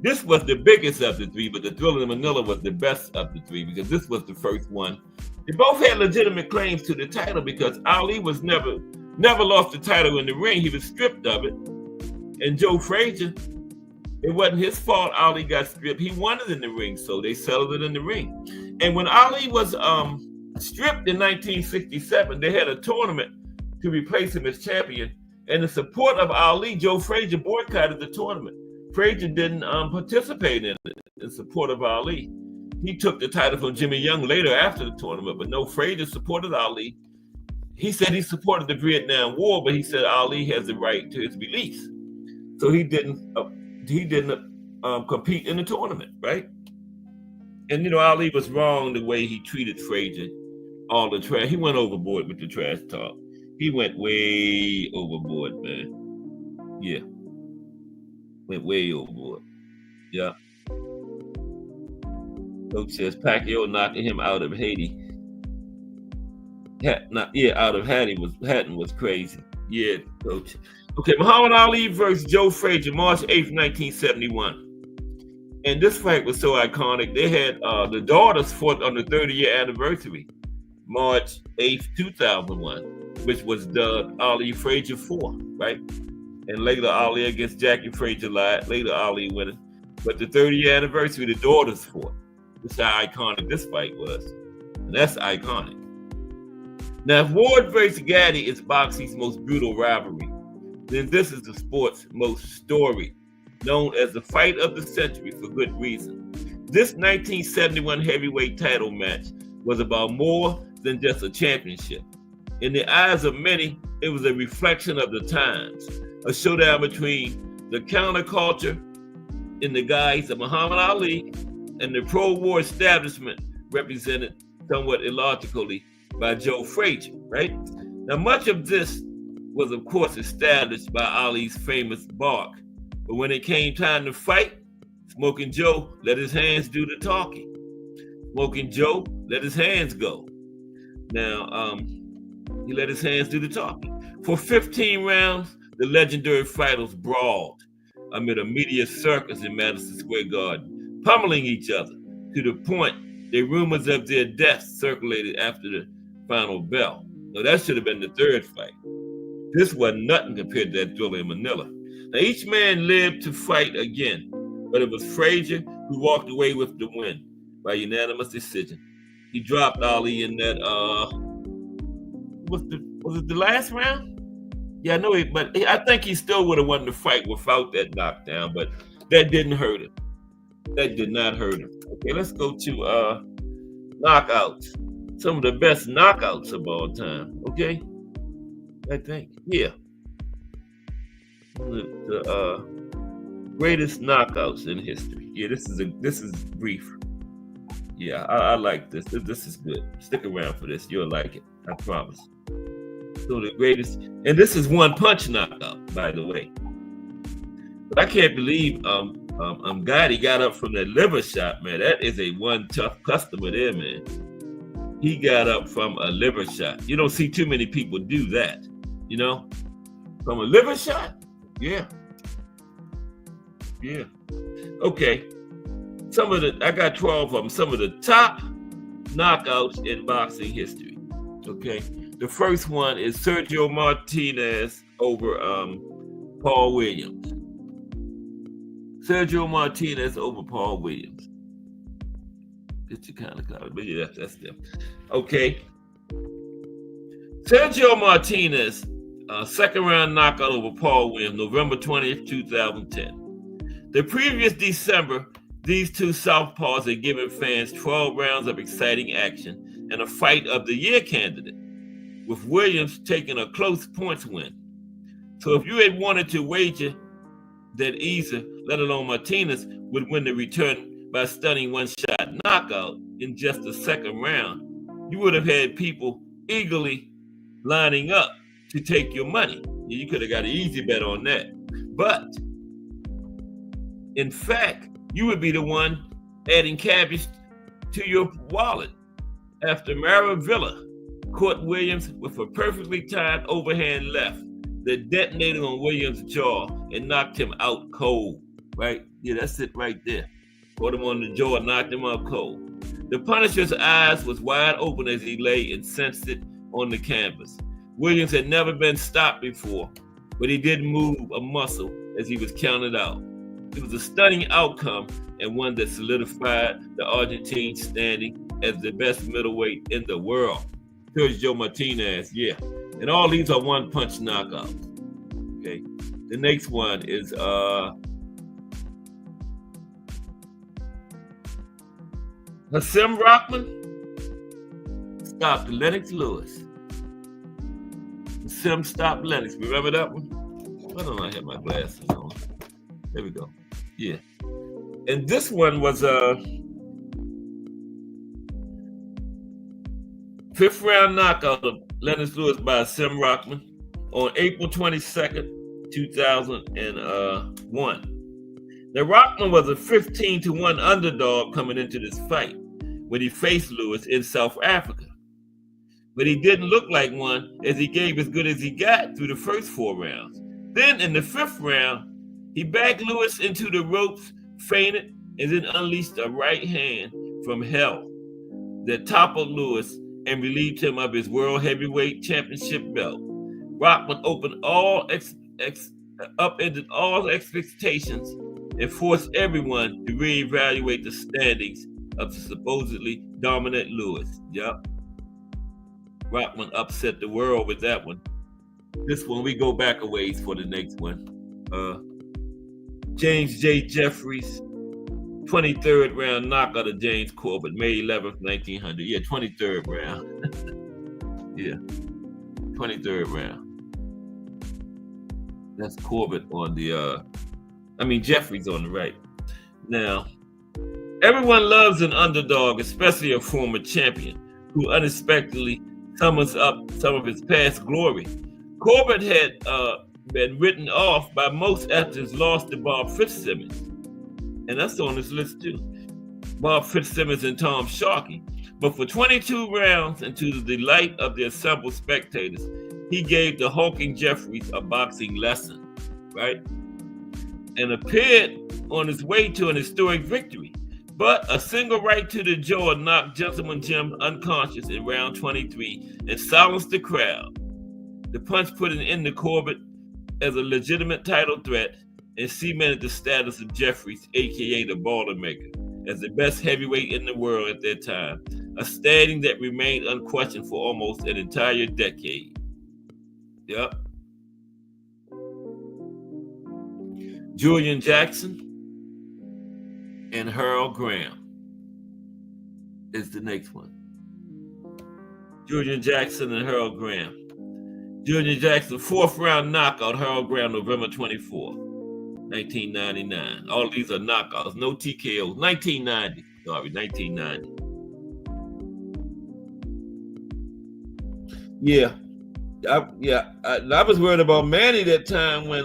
This was the biggest of the 3, but the Thriller in Manila was the best of the 3 because this was the first one. They both had legitimate claims to the title because Ali was never lost the title in the ring. He was stripped of it. And Joe Frazier, it wasn't his fault Ali got stripped. He won it in the ring, so they settled it in the ring. And when Ali was stripped in 1967, they had a tournament to replace him as champion. And in support of Ali, Joe Frazier boycotted the tournament. Frazier didn't participate in it in support of Ali. He took the title from Jimmy Young later after the tournament, but no, Frazier supported Ali. He said he supported the Vietnam War, but he said Ali has the right to his beliefs. So he didn't compete in the tournament, right? And, Ali was wrong the way he treated Frazier. All the trash. He went overboard with the trash talk. He went way overboard, man. Yeah. Went way overboard. Yeah. Coach says Pacquiao knocking him out of Haiti. Out of Hatton was crazy. Yeah, Coach. Okay, Muhammad Ali versus Joe Frazier, March 8th, 1971. And this fight was so iconic. They had the daughters fought on the 30-year anniversary, March 8th, 2001, which was dubbed Ali Frazier 4, right? And later Ali against Jackie Frazier later Ali winning. But the 30-year anniversary, the daughters fought. That's how iconic this fight was. And that's iconic. Now, if Ward versus Gaddy is boxing's most brutal rivalry, then this is the sport's most storied, known as the fight of the century for good reason. This 1971 heavyweight title match was about more than just a championship. In the eyes of many, it was a reflection of the times, a showdown between the counterculture in the guise of Muhammad Ali and the pro-war establishment represented somewhat illogically by Joe Frazier, right? Now, much of this was, of course, established by Ali's famous bark. But when it came time to fight, Smoking Joe let his hands do the talking. Smoking Joe let his hands go. Now, he let his hands do the talking. For 15 rounds, the legendary fighters brawled amid a media circus in Madison Square Garden. pummeling each other to the point that rumors of their deaths circulated after the final bell. Now, that should have been the third fight. This wasn't nothing compared to that Thriller in Manila. Now, each man lived to fight again, but it was Frazier who walked away with the win by unanimous decision. He dropped Ali in that, was it the last round? Yeah, I know it, but I think he still would have won the fight without that knockdown, but that didn't hurt him. That did not hurt him. Okay, let's go to knockouts. Some of the best knockouts of all time. Okay, I think, yeah. The greatest knockouts in history. Yeah, this is brief. Yeah, I like this. This is good. Stick around for this. You'll like it. I promise. So the greatest, and this is one punch knockout, by the way. But I can't believe Gotti got up from that liver shot, man. That is a one tough customer there, man. He got up from a liver shot. You don't see too many people do that, you know? From a liver shot? Yeah. Yeah. Okay. I got 12 of them. Some of the top knockouts in boxing history. Okay. The first one is Sergio Martinez over Paul Williams. Sergio Martinez over Paul Williams. Get your kind of color, but yeah, that's them. Okay. Sergio Martinez, second round knockout over Paul Williams, November 20th, 2010. The previous December, these two southpaws had given fans 12 rounds of exciting action and a fight of the year candidate, with Williams taking a close points win. So if you had wanted to wager that either, let alone Martinez, would win the return by stunning one-shot knockout in just the second round, you would have had people eagerly lining up to take your money. You could have got an easy bet on that. But, in fact, you would be the one adding cabbage to your wallet after Maravilla caught Williams with a perfectly timed overhand left that detonated on Williams' jaw and knocked him out cold, right? Yeah, that's it right there. Caught him on the jaw and knocked him out cold. The Punisher's eyes was wide open as he lay and sensed it on the canvas. Williams had never been stopped before, but he didn't move a muscle as he was counted out. It was a stunning outcome and one that solidified the Argentine standing as the best middleweight in the world. Sergio Martinez, yeah. And all these are one-punch knockouts. Okay. The next one is Hasim Rahman stopped Lennox Lewis. Hasim stopped Lennox. Remember that one? Why don't I have my glasses on? There we go. Yeah. And this one was fifth round knockout of Lennox Lewis by Hasim Rahman on April 22nd, 2001. Now, Rahman was a 15-1 underdog coming into this fight when he faced Lewis in South Africa. But he didn't look like one as he gave as good as he got through the first 4 rounds. Then in the 5th round, he backed Lewis into the ropes, feinted, and then unleashed a right hand from hell that toppled Lewis and relieved him of his World Heavyweight Championship belt. Rahman upended all expectations and forced everyone to reevaluate the standings of the supposedly dominant Lewis. Yep. Rahman upset the world with that one. This one, we go back a ways for the next one. James J. Jeffries, 23rd round knockout of James Corbett, May 11th, 1900. Yeah, 23rd round. Yeah, 23rd round. That's Corbett on the, Jeffries on the right. Now, everyone loves an underdog, especially a former champion, who unexpectedly summons up some of his past glory. Corbett had been written off by most after his loss to Bob Fitzsimmons. And that's on this list too. Bob Fitzsimmons and Tom Sharkey. But for 22 rounds, and to the delight of the assembled spectators, he gave the hulking Jeffries a boxing lesson, right? And appeared on his way to an historic victory. But a single right to the jaw knocked Gentleman Jim unconscious in round 23 and silenced the crowd. The punch put an end to Corbett as a legitimate title threat and cemented the status of Jeffries, aka the Boilermaker, as the best heavyweight in the world at that time, a standing that remained unquestioned for almost an entire decade. Yep. Julian Jackson and Harold Graham is the next one. Julian Jackson and Harold Graham. Julian Jackson, 4th round knockout, Harold Graham, November 24, 1999. All these are knockouts, no TKOs. 1990. Yeah. I was worried about Manny that time when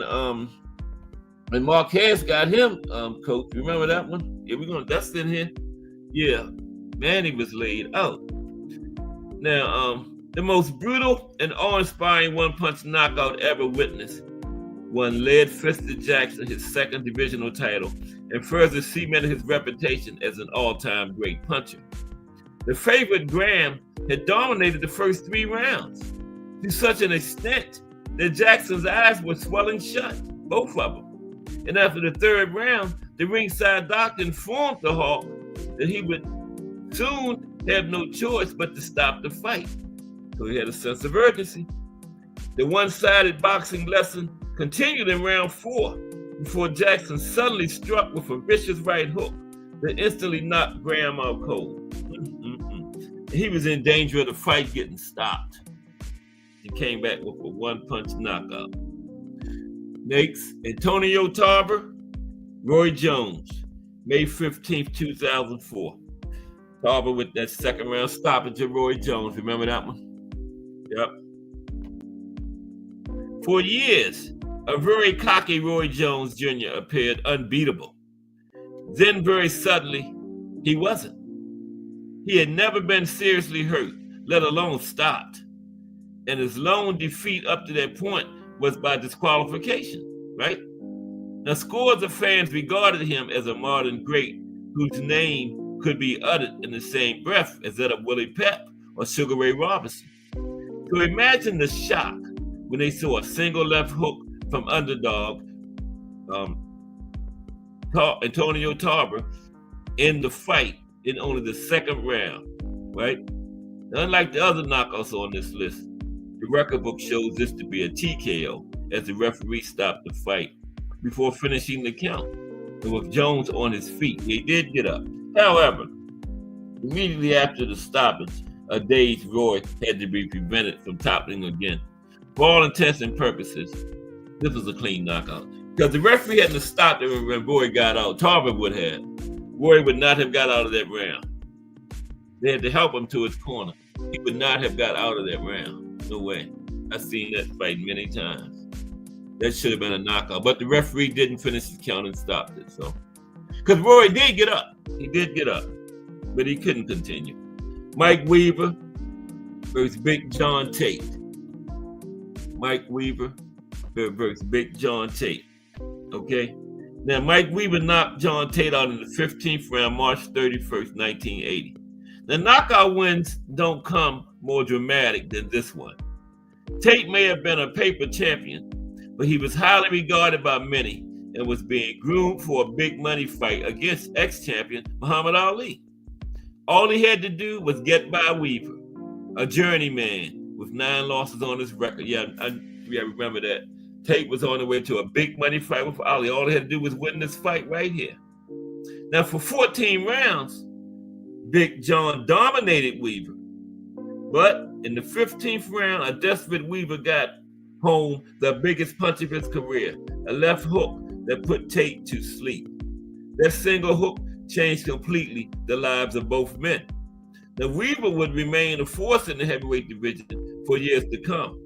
Marquez got him, coach. Remember that one? Yeah, that's in here. Yeah, Manny was laid out. Now, the most brutal and awe-inspiring one-punch knockout ever witnessed won lead-fisted Jackson his 2nd divisional title and further cemented his reputation as an all-time great puncher. The favorite Graham had dominated the first 3 rounds to such an extent that Jackson's eyes were swelling shut, both of them. And after the 3rd round, the ringside doctor informed the Hawk that he would soon have no choice but to stop the fight. So he had a sense of urgency. The one-sided boxing lesson continued in round 4 before Jackson suddenly struck with a vicious right hook that instantly knocked Graham out cold. He was in danger of the fight getting stopped. He came back with a one-punch knockout. Next, Antonio Tarver, Roy Jones, May 15th, 2004. Tarver with that 2nd round stoppage of Roy Jones. Remember that one? Yep. For years, a very cocky Roy Jones Jr. appeared unbeatable. Then very suddenly, he wasn't. He had never been seriously hurt, let alone stopped. And his lone defeat up to that point was by disqualification, right? Now, scores of fans regarded him as a modern great whose name could be uttered in the same breath as that of Willie Pep or Sugar Ray Robinson. So imagine the shock when they saw a single left hook from underdog Antonio Tarver in the fight in only the 2nd round, right? Now, unlike the other knockouts on this list, the record book shows this to be a TKO as the referee stopped the fight before finishing the count. And with Jones on his feet, he did get up. However, immediately after the stoppage, a dazed Roy had to be prevented from toppling again. For all intents and purposes, this was a clean knockout. Because the referee hadn't stopped him when Roy got out. Tarver would have. Roy would not have got out of that round. They had to help him to his corner. He would not have got out of that round. No way. I've seen that fight many times. That should have been a knockout. But the referee didn't finish his count and stopped it. So, because Roy did get up. He did get up. But he couldn't continue. Mike Weaver versus Big John Tate. Mike Weaver versus Big John Tate. Okay? Now, Mike Weaver knocked John Tate out in the 15th round, March 31st, 1980. The knockout wins don't come more dramatic than this one. Tate may have been a paper champion, but he was highly regarded by many and was being groomed for a big money fight against ex-champion Muhammad Ali. All he had to do was get by Weaver, a journeyman with 9 losses on his record. Yeah, I remember that. Tate was on the way to a big money fight with Ali. All he had to do was win this fight right here. Now, for 14 rounds, Big John dominated Weaver. But in the 15th round, a desperate Weaver got home the biggest punch of his career, a left hook that put Tate to sleep. That single hook changed completely the lives of both men. Now, Weaver would remain a force in the heavyweight division for years to come,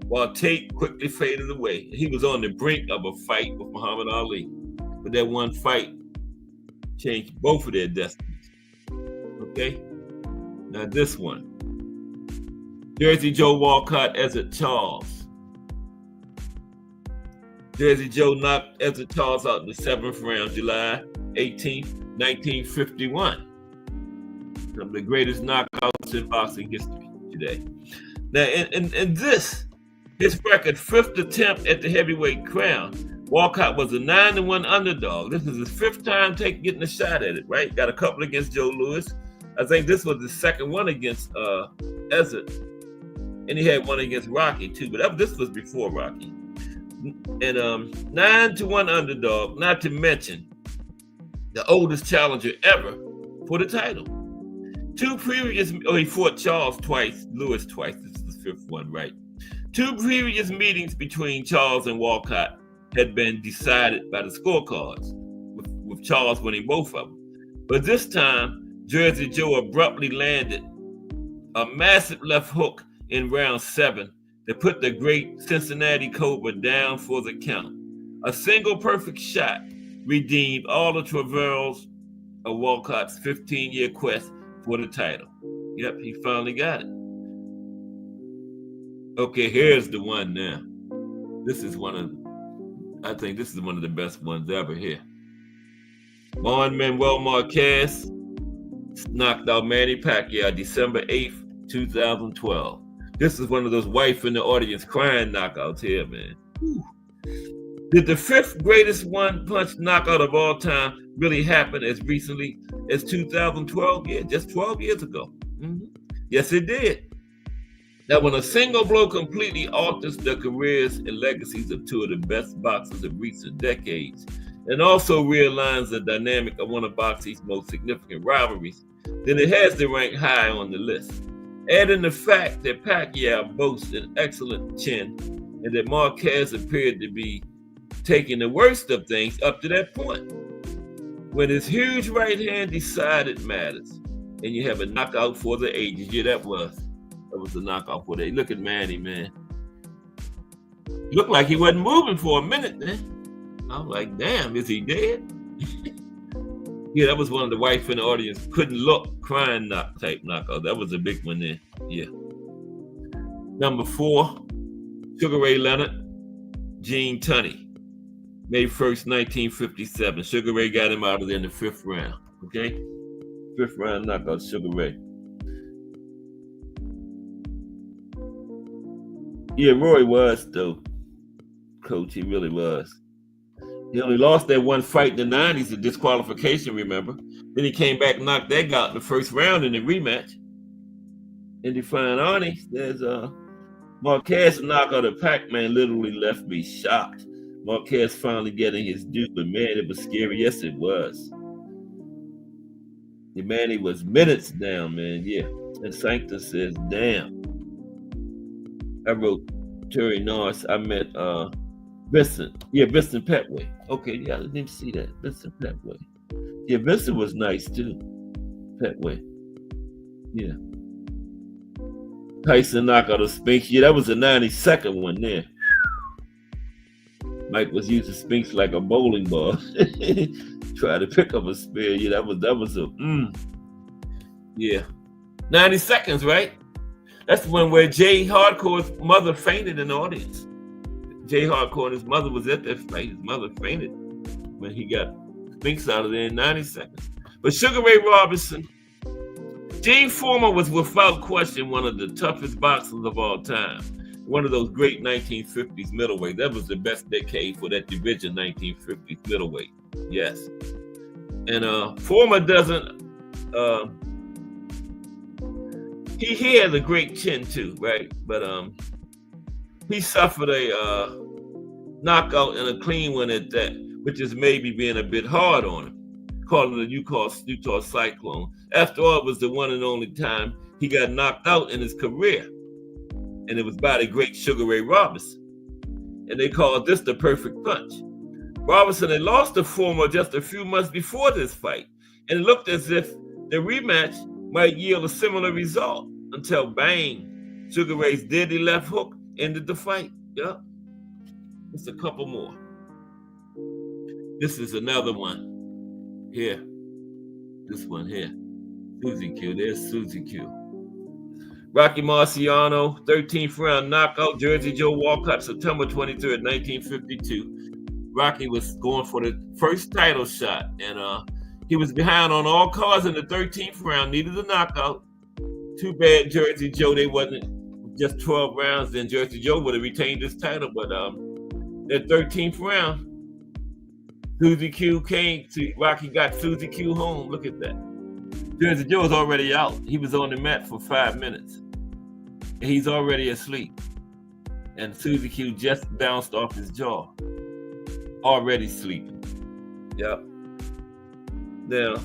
while Tate quickly faded away. He was on the brink of a fight with Muhammad Ali, but that one fight changed both of their destinies. Okay? Now this one. Jersey Joe Walcott, Ezzard Charles. Jersey Joe knocked Ezzard Charles out in the 7th round, July 18th, 1951. Some of the greatest knockouts in boxing history today. Now, in this, his record, fifth attempt at the heavyweight crown, Walcott was a 9-1 underdog. This is his fifth time getting a shot at it, right? Got a couple against Joe Louis. I think this was the second one against Ezzard. And he had one against Rocky, too. But this was before Rocky. And 9-1 underdog, not to mention the oldest challenger ever for the title. He fought Charles twice, Louis twice. This is the fifth one, right? 2 previous meetings between Charles and Walcott had been decided by the scorecards, with Charles winning both of them. But this time, Jersey Joe abruptly landed a massive left hook in round 7 that put the great Cincinnati Cobra down for the count. A single perfect shot redeemed all the travails of Walcott's 15-year quest for the title. Yep, he finally got it. Okay, here's the one now. I think this is one of the best ones ever here. Juan Manuel Marquez knocked out Manny Pacquiao December 8th, 2012. This is one of those wife in the audience crying knockouts here, man. Whew. Did the fifth greatest one-punch knockout of all time really happen as recently as 2012? Yeah, just 12 years ago. Mm-hmm. Yes, it did. Now, when a single blow completely alters the careers and legacies of 2 of the best boxers of recent decades, and also realigns the dynamic of one of boxing's most significant rivalries, then it has to rank high on the list. Add in the fact that Pacquiao boasts an excellent chin and that Marquez appeared to be taking the worst of things up to that point. When his huge right hand decided matters, and you have a knockout for the ages. Yeah, that was a knockout for the ages. Look at Manny, man. Looked like he wasn't moving for a minute, man. I was like, damn, is he dead? Yeah, that was one of the wife in the audience couldn't look, crying type knockout. That was a big one there. Yeah. Number 4, Sugar Ray Leonard, Gene Tunney. May 1st, 1957. Sugar Ray got him out of there in the 5th round. Okay? 5th round knockout, Sugar Ray. Yeah, Roy was, though. Coach, he really was. He only lost that one fight in the 90s, a disqualification, remember? Then he came back and knocked that guy out in the 1st round in the rematch. In Defying Arnie, there's Marquez knockout of Pac-Man literally left me shocked. Marquez finally getting his due, but man, it was scary. Yes, it was. The man, he was minutes down, man. Yeah. And Sanctus says, damn. I wrote Terry Norris. I met Vincent. Yeah, Vincent Petway. Okay, yeah, I didn't see that. Vincent Petway. Yeah, Vincent was nice too. Petway. Yeah. Tyson knockout of Spinks. Yeah, that was the 92nd one there. Mike was using Spinks like a bowling ball. Try to pick up a spear. Yeah, that was a Yeah. 90 seconds, right? That's the one where Jay Hardcore's mother fainted in the audience. Jay Hardcore and his mother was at that fight. His mother fainted when he got Spinks out of there in 90 seconds. But Sugar Ray Robinson, Gene Foreman was without question one of the toughest boxers of all time. One of those great 1950s middleweight. That was the best decade for that division, 1950s middleweight. Yes. And Foreman doesn't, he had a great chin too, right? But he suffered a knockout and a clean one at that, which is maybe being a bit hard on him. Calling it a Utah Cyclone. After all, it was the one and only time he got knocked out in his career. And it was by the great Sugar Ray Robinson. And they called this the perfect punch. Robinson had lost to Foreman just a few months before this fight. And it looked as if the rematch might yield a similar result until bang, Sugar Ray's deadly left hook ended the fight. Yep. Just a couple more. This is another one. Here. This one here. Susie Q. There's Susie Q. Rocky Marciano, 13th round knockout, Jersey Joe Walcott, September 23rd, 1952. Rocky was going for the first title shot, and He was behind on all cards in the 13th round, needed a knockout. Too bad Jersey Joe, they wasn't just 12 rounds, then Jersey Joe would have retained his title. But that 13th round, Susie Q came to Rocky, got Susie Q home. Look at that. Jersey Joe was already out. He was on the mat for 5 minutes. And he's already asleep. And Susie Q just bounced off his jaw. Already sleeping. Yep. Now,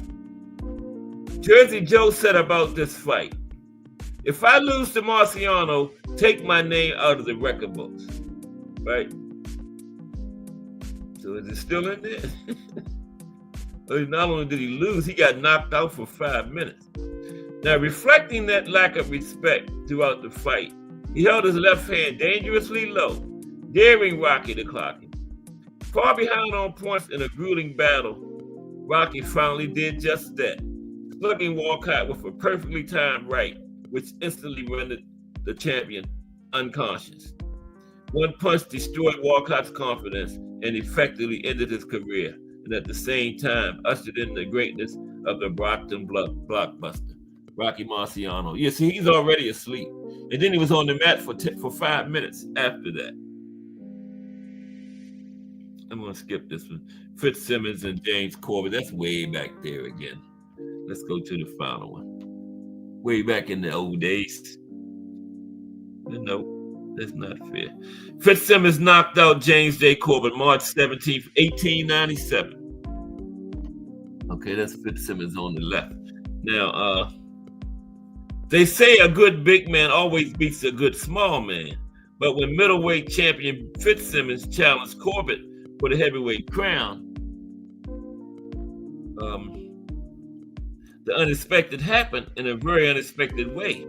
Jersey Joe said about this fight, if I lose to Marciano, take my name out of the record books. Right? So is it still in there? Not only did he lose, he got knocked out for 5 minutes. Now, reflecting that lack of respect throughout the fight, he held his left hand dangerously low, daring Rocky to clock him. Far behind on points in a grueling battle, Rocky finally did just that, slugging Walcott with a perfectly timed right, which instantly rendered the champion unconscious. One punch destroyed Walcott's confidence and effectively ended his career, and at the same time ushered in the greatness of the Brockton blockbuster, Rocky Marciano. Yeah, see, he's already asleep. And then he was on the mat for 5 minutes after that. I'm going to skip this one. Fitzsimmons and James Corbett. That's way back there again. Let's go to the final one. Way back in the old days. No, that's not fair. Fitzsimmons knocked out James J. Corbett March 17th, 1897. Okay, that's Fitzsimmons on the left. Now, they say a good big man always beats a good small man. But when middleweight champion Fitzsimmons challenged Corbett for the heavyweight crown, the unexpected happened in a very unexpected way.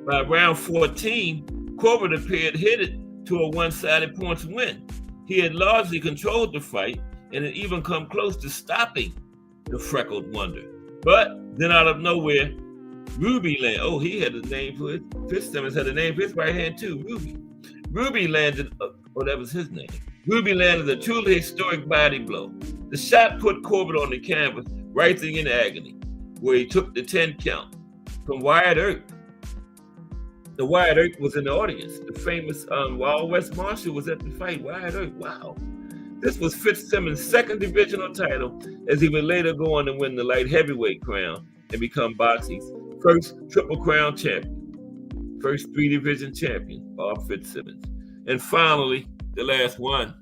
By round 14, Corbett appeared headed to a one-sided points win. He had largely controlled the fight and had even come close to stopping the freckled wonder. But then out of nowhere, Ruby landed. Oh, he had a name for it. Fitzsimmons had a name for his right hand too, Ruby. Ruby landed, that was his name. Ruby landed a truly historic body blow. The shot put Corbett on the canvas, writhing in agony, where he took the 10 count from Wyatt Earp. The Wyatt Earp was in the audience. The famous Wild West Marshal was at the fight. Wyatt Earp, wow. This was Fitzsimmons' second divisional title, as he would later go on to win the light heavyweight crown and become boxing's first Triple Crown champion, first 3-division champion, Bob Fitzsimmons. And finally, the last one,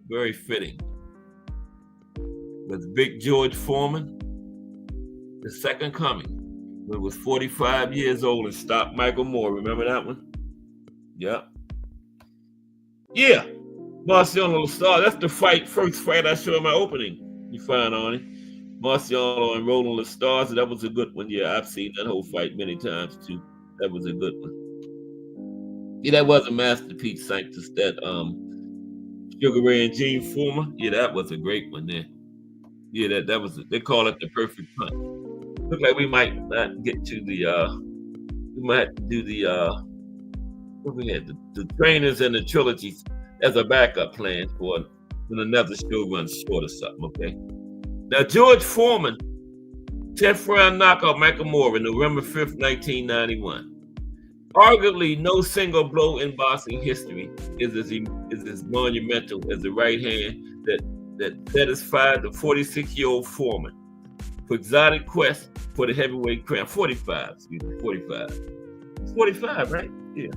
very fitting, was Big George Foreman, the second coming, when he was 45 years old and stopped Michael Moore. Remember that one? Yep. Yeah. Marciano Lastar, that's the first fight I showed in my opening. You find on it. Marciano and Roland Lastar, so that was a good one. Yeah, I've seen that whole fight many times too. That was a good one. Yeah, that was a masterpiece, Sanctus, that Sugar Ray and Gene Fullmer. Yeah, that was a great one there. Yeah, that was, they call it the perfect punch. Look like we might not get to the, we might have to do the, what we had, the trainers and the trilogies as a backup plan for when another show runs short or something, okay? Now, George Foreman, 10th round knockout Michael Moore on November 5th, 1991. Arguably, no single blow in boxing history is as monumental as the right hand that satisfied the 46-year-old Foreman for exotic quest for the heavyweight crown. 45, 45, right? Yeah.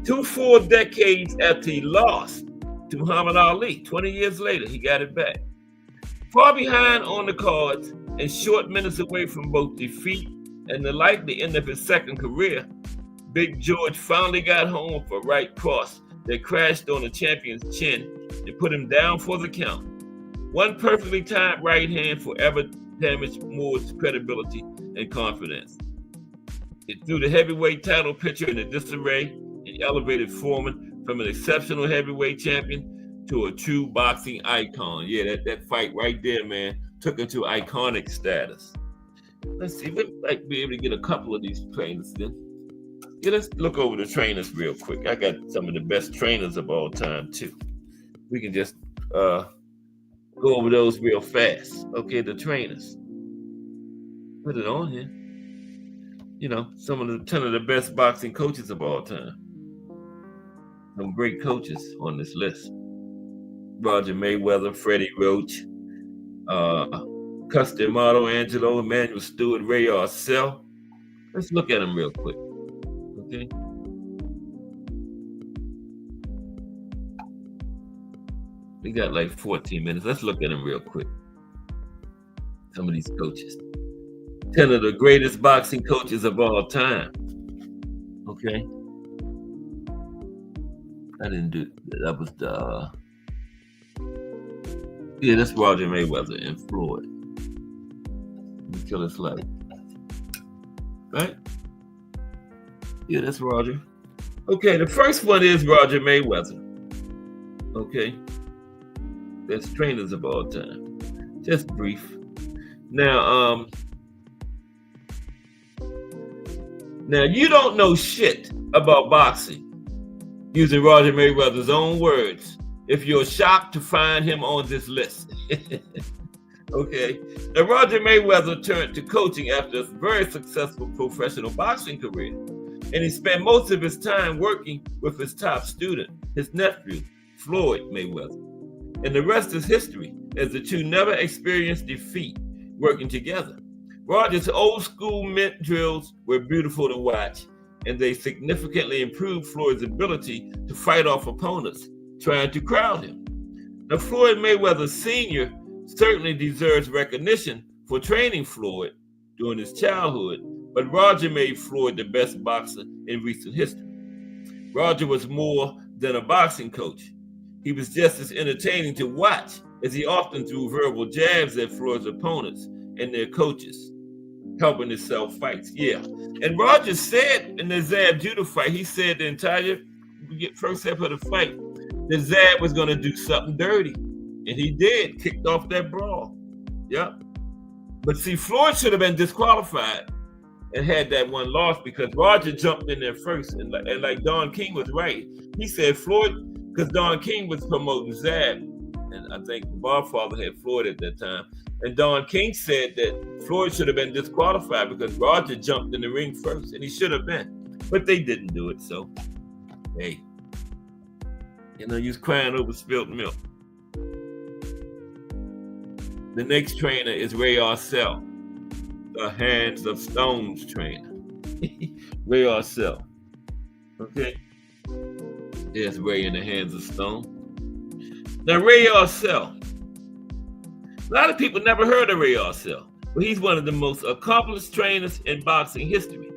2 full decades after he lost to Muhammad Ali, 20 years later, he got it back. Far behind on the cards and short minutes away from both defeat and the likely end of his second career, Big George finally got home with a right cross that crashed on the champion's chin and put him down for the count. One perfectly timed right hand forever damaged Moore's credibility and confidence. It threw the heavyweight title picture into disarray and elevated Foreman from an exceptional heavyweight champion to a true boxing icon. Yeah, that fight right there, man, took him to iconic status. Let's see, we might be able to get a couple of these trainers then. Yeah, let's look over the trainers real quick. I got some of the best trainers of all time too. We can just go over those real fast. Okay, the trainers. Put it on here. You know, some of the 10 of the best boxing coaches of all time. Some great coaches on this list. Roger Mayweather, Freddie Roach, Custer Amato, Angelo, Emmanuel Stewart, Ray Arcel. Let's look at them real quick. Okay. We got like 14 minutes. Let's look at them real quick. Some of these coaches. 10 of the greatest boxing coaches of all time. Okay. I didn't do that. Was the yeah, that's Roger Mayweather in Floyd. Until it's like, right? Yeah, that's Roger. Okay, the first one is Roger Mayweather. Okay. Best trainers of all time. Just brief. Now you don't know shit about boxing, using Roger Mayweather's own words, if you're shocked to find him on this list. Okay. Now, Roger Mayweather turned to coaching after a very successful professional boxing career, and he spent most of his time working with his top student, his nephew, Floyd Mayweather. And the rest is history, as the two never experienced defeat working together. Roger's old school mint drills were beautiful to watch, and they significantly improved Floyd's ability to fight off opponents trying to crowd him. Now, Floyd Mayweather Sr. certainly deserves recognition for training Floyd during his childhood, but Roger made Floyd the best boxer in recent history. Roger was more than a boxing coach. He was just as entertaining to watch, as he often threw verbal jabs at Floyd's opponents and their coaches, helping to sell fights. Yeah. And Roger said in the Zab Judah fight, he said the entire first step of the fight, that Zab was going to do something dirty. And he did, kicked off that brawl. Yep. But see, Floyd should have been disqualified and had that one loss, because Roger jumped in there first. And like Don King was right. He said Floyd, because Don King was promoting Zab, and I think the Godfather had Floyd at that time. And Don King said that Floyd should have been disqualified because Roger jumped in the ring first, and he should have been. But they didn't do it, so, hey. You know, he was crying over spilled milk. The next trainer is Ray Arcel, the Hands of Stones trainer. Ray Arcel. Okay. There's Ray in the Hands of Stone. Now, Ray Arcel. A lot of people never heard of Ray Arcel, but he's one of the most accomplished trainers in boxing history.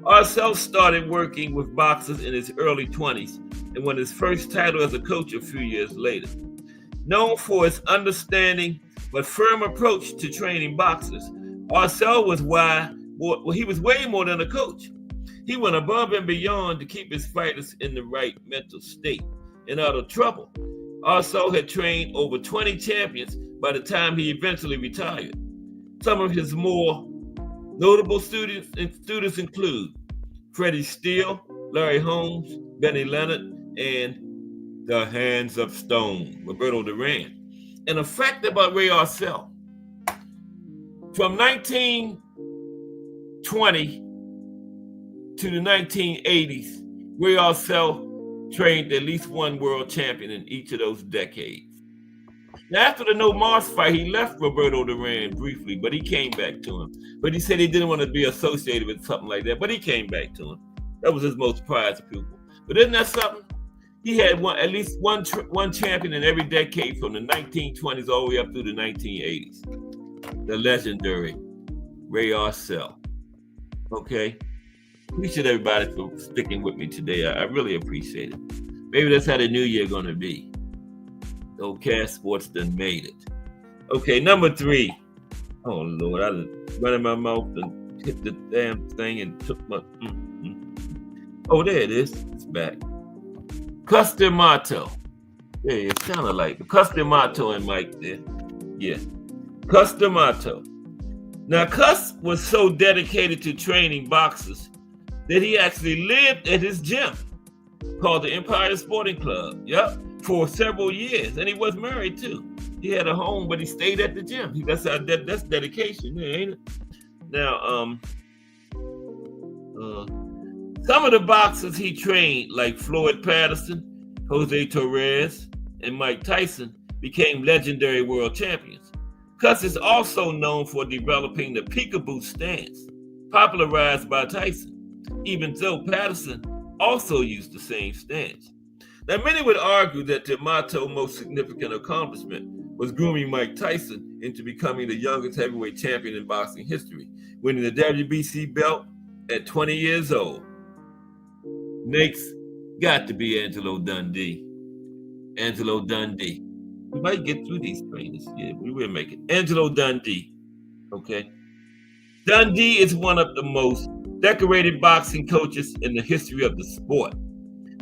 Arcel started working with boxers in his early 20s and won his first title as a coach a few years later. Known for his understanding but firm approach to training boxers, Arcel was he was way more than a coach. He went above and beyond to keep his fighters in the right mental state and out of trouble. Arcel had trained over 20 champions by the time he eventually retired. Some of his more notable students include Freddie Steele, Larry Holmes, Benny Leonard, and the Hands of Stone, Roberto Duran. And a fact about Ray Arcel, from 1920 to the 1980s, Ray Arcel trained at least one world champion in each of those decades. Now, after the No Mars fight, he left Roberto Duran briefly, but he came back to him. But he said he didn't want to be associated with something like that, but he came back to him. That was his most prized pupil. But isn't that something? He had at least one champion in every decade from the 1920s all the way up through the 1980s. The legendary Ray Arcel. Okay? Appreciate everybody for sticking with me today. I really appreciate it. Maybe that's how the new year going to be. Old Cat Sports done made it. Okay, number 3. Oh, Lord, I was running my mouth and hit the damn thing and took my... Oh, there it is. It's back. Custer Amato. Yeah, it sounded like Custer Amato and Mike there. Yeah. Custer Amato. Now, Cuss was so dedicated to training boxers that he actually lived at his gym called the Empire Sporting Club. Yep. For several years. And he was married too. He had a home, but he stayed at the gym. That's dedication, ain't it? Now, some of the boxers he trained, like Floyd Patterson, Jose Torres, and Mike Tyson, became legendary world champions. Cus is also known for developing the peekaboo stance, popularized by Tyson, even though Patterson also used the same stance. Now, many would argue that D'Amato's most significant accomplishment was grooming Mike Tyson into becoming the youngest heavyweight champion in boxing history, winning the WBC belt at 20 years old. Next, got to be Angelo Dundee. Angelo Dundee. We might get through these trainers. Yeah, we will make it. Angelo Dundee. Okay. Dundee is one of the most decorated boxing coaches in the history of the sport.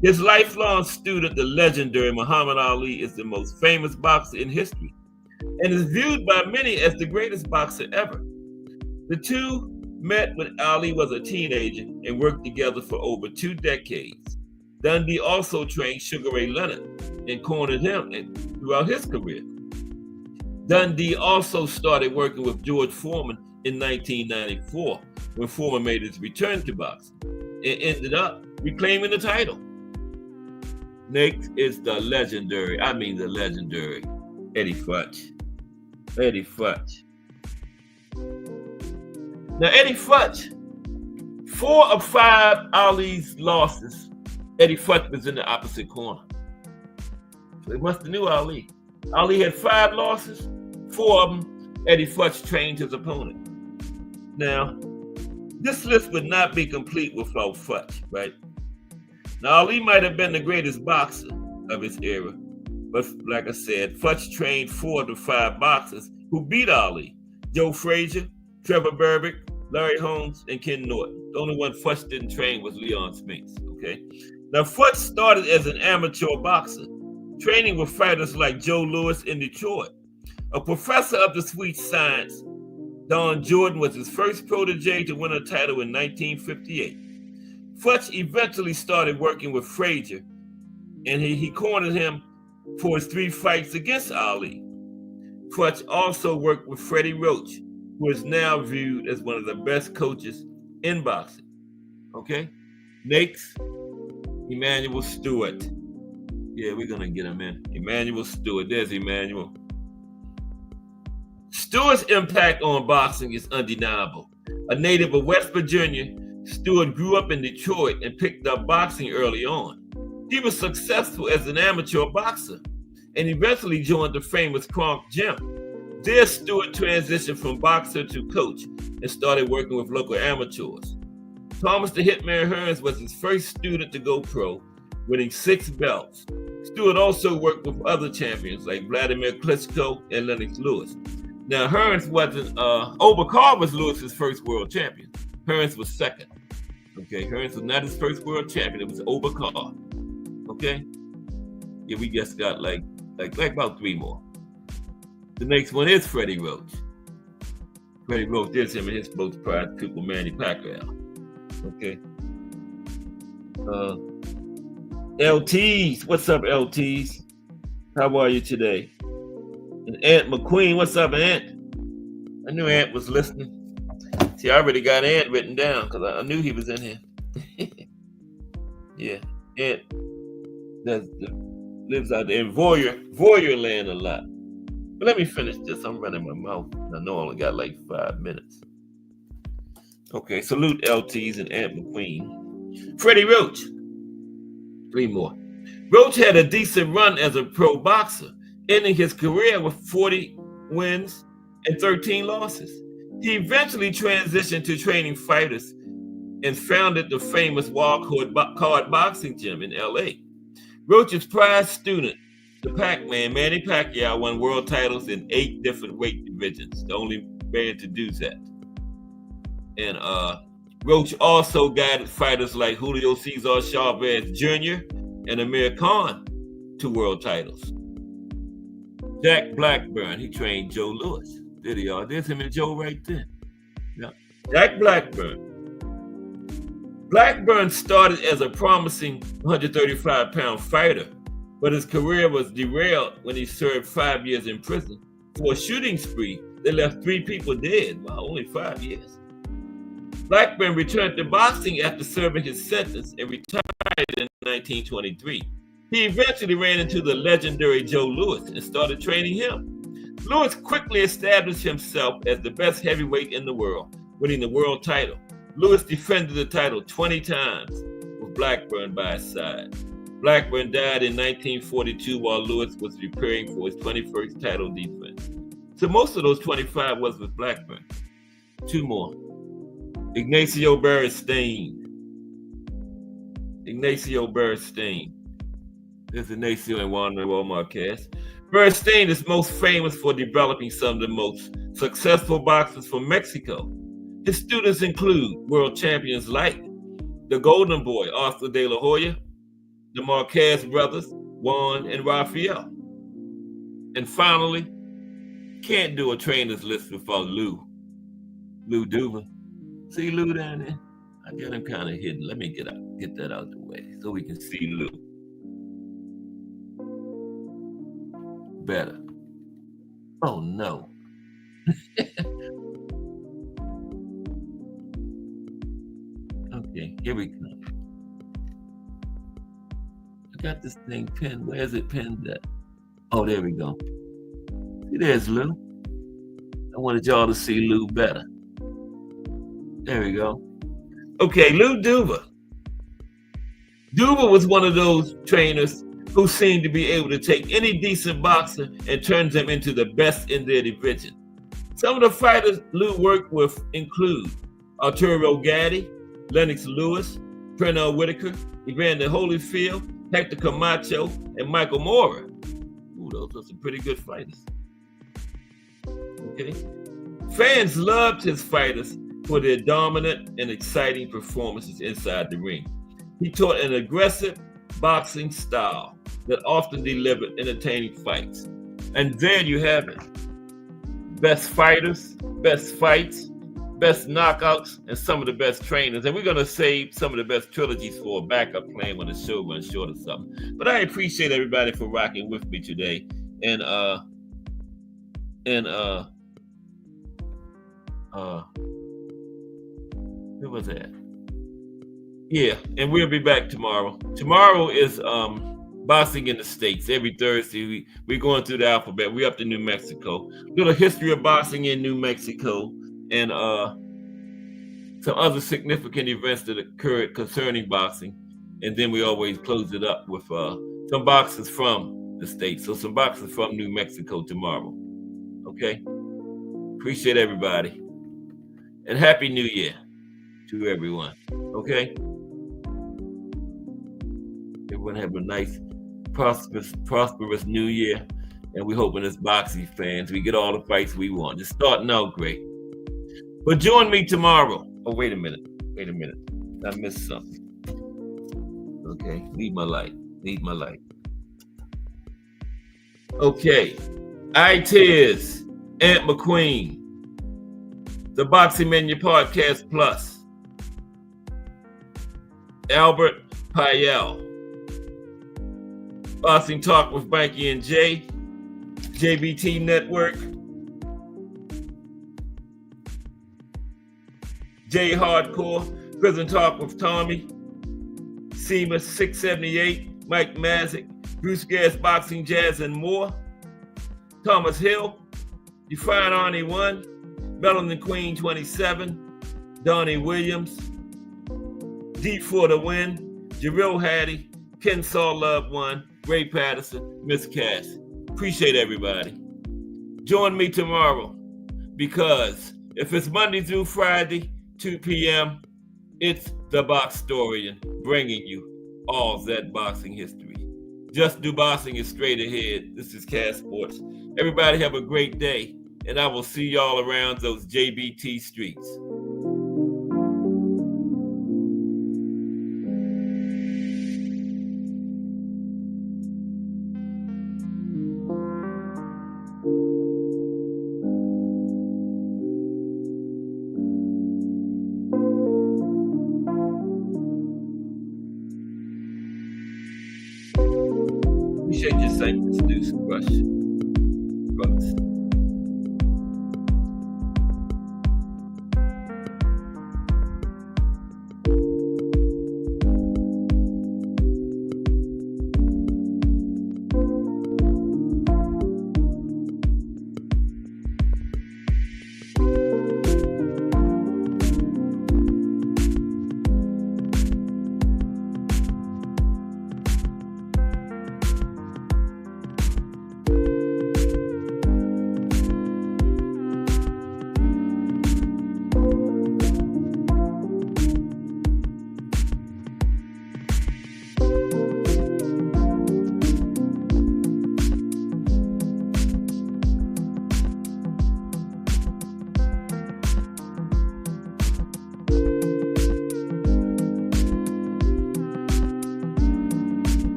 His lifelong student, the legendary Muhammad Ali, is the most famous boxer in history and is viewed by many as the greatest boxer ever. The two met when Ali was a teenager and worked together for over 2 decades. Dundee also trained Sugar Ray Leonard and cornered him throughout his career. Dundee also started working with George Foreman in 1994 when Foreman made his return to boxing and ended up reclaiming the title. Next is the legendary Eddie Futch. Eddie Futch. Now, Eddie Futch, 4 of 5 Ali's losses, Eddie Futch was in the opposite corner. So they must have knew Ali. Ali had 5 losses, 4 of them, Eddie Futch trained his opponent. Now, this list would not be complete without Futch, right? Now, Ali might have been the greatest boxer of his era, but like I said, Futch trained 4 of the 5 boxers who beat Ali: Joe Frazier, Trevor Berbick, Larry Holmes, and Ken Norton. The only one Futch didn't train was Leon Spinks, okay? Now, Futch started as an amateur boxer, training with fighters like Joe Louis in Detroit. A professor of the sweet science, Don Jordan was his first protege to win a title in 1958. Futch eventually started working with Frazier, and he cornered him for his 3 fights against Ali. Futch also worked with Freddie Roach, who is now viewed as one of the best coaches in boxing. Okay? Next, Emanuel Stewart. Yeah, we're going to get him in. Emanuel Stewart. There's Emanuel. Stewart's impact on boxing is undeniable. A native of West Virginia, Stewart grew up in Detroit and picked up boxing early on. He was successful as an amateur boxer and eventually joined the famous Kronk Gym. There, Stewart transitioned from boxer to coach and started working with local amateurs. Thomas the Hitman Hearns was his first student to go pro, winning 6 belts. Stewart also worked with other champions like Vladimir Klitschko and Lennox Lewis. Now, Hearns wasn't, Obakar was Lewis's first world champion. Hearns was second. Okay, Hearns was not his first world champion. It was Obakar. Okay? Yeah, we just got like about 3 more. The next one is Freddie Roach. Freddie Roach did him in his most prized pupil, Manny Pacquiao. Okay. LTs, what's up, LTs? How are you today? And Ant McQueen, what's up, Ant? I knew Ant was listening. See, I already got Ant written down because I knew he was in here. Yeah, Ant lives out there in Voyeur land a lot. But let me finish this. I'm running my mouth. I know I only got like 5 minutes. Okay, salute LTs and Ant McQueen. Freddie Roach. 3 more. Roach had a decent run as a pro boxer, ending his career with 40 wins and 13 losses. He eventually transitioned to training fighters and founded the famous Wild Card Boxing Gym in LA. Roach's prized student, the Pac-Man, Manny Pacquiao, won world titles in 8 different weight divisions, the only man to do that. And Roach also guided fighters like Julio Cesar Chavez Jr. and Amir Khan to world titles. Jack Blackburn, he trained Joe Louis. There they are. There's him and Joe right there. Yeah. Jack Blackburn. Blackburn started as a promising 135-pound fighter but his career was derailed when he served 5 years in prison for a shooting spree that left 3 people dead. Wow, only 5 years. Blackburn returned to boxing after serving his sentence and retired in 1923. He eventually ran into the legendary Joe Louis and started training him. Louis quickly established himself as the best heavyweight in the world, winning the world title. Louis defended the title 20 times with Blackburn by his side. Blackburn died in 1942 while Louis was preparing for his 21st title defense. So most of those 25 was with Blackburn. 2 more. Ignacio Beristain. There's Ignacio and Juan Manuel Marquez. Beristain is most famous for developing some of the most successful boxers from Mexico. His students include world champions like the Golden Boy, Oscar de la Hoya, the Marquez brothers, Juan and Rafael. And finally, can't do a trainer's list without Lou Duva. See Lou down there? I got him kind of hidden. Let me get that out the way so we can see Lou better. Oh no. Okay, here we go. I got this thing pinned. Where is it pinned at? Oh, there we go. See, there's Lou. I wanted y'all to see Lou better. There we go. Okay, Lou Duva. Duva was one of those trainers who seemed to be able to take any decent boxer and turn them into the best in their division. Some of the fighters Lou worked with include Arturo Gatti, Lennox Lewis, Pernell Whitaker, Evander Holyfield, Hector Camacho, and Michael Mora. Ooh, those are some pretty good fighters. Okay. Fans loved his fighters for their dominant and exciting performances inside the ring. He taught an aggressive boxing style that often delivered entertaining fights. And there you have it. Best fighters, best fights, best knockouts, and some of the best trainers. And we're going to save some of the best trilogies for a backup plan when the show runs short or something. But I appreciate everybody for rocking with me today. And who was that? Yeah, and we'll be back tomorrow. Tomorrow is boxing in the States. Every Thursday, we're going through the alphabet. We're up to New Mexico. Little history of boxing in New Mexico, and some other significant events that occurred concerning boxing. And then we always close it up with some boxers from the States. So some boxers from New Mexico tomorrow. Okay? Appreciate everybody. And Happy New Year to everyone. Okay? Everyone have a nice, prosperous New Year. And we're hoping as boxing fans, we get all the fights we want. It's starting out great. But join me tomorrow. Oh, wait a minute. I missed something. Okay, need my light. Okay. CATEORIES, Aunt McQueen, the Boxing Menu Podcast Plus, Albert Payel, Boxing Talk with Banky and Jay, JBT Network, J Hardcore, Prison Talk with Tommy, SEMA 678, Mike Mazik, Bruce Gas Boxing, Jazz, and more, Thomas Hill, Define Arnie 1, Melanin Queen 27, Donnie Williams, Deep for the Win, Jarrell Hattie, Ken Saw Love 1, Ray Patterson, Miss Cass. Appreciate everybody. Join me tomorrow, because if it's Monday through Friday, 2 p.m., it's the Boxtorian bringing you all that boxing history. Just Do Boxing is straight ahead. This is Cass Sports. Everybody have a great day, and I will see y'all around those JBT streets. Appreciate your St. Deuce Crush.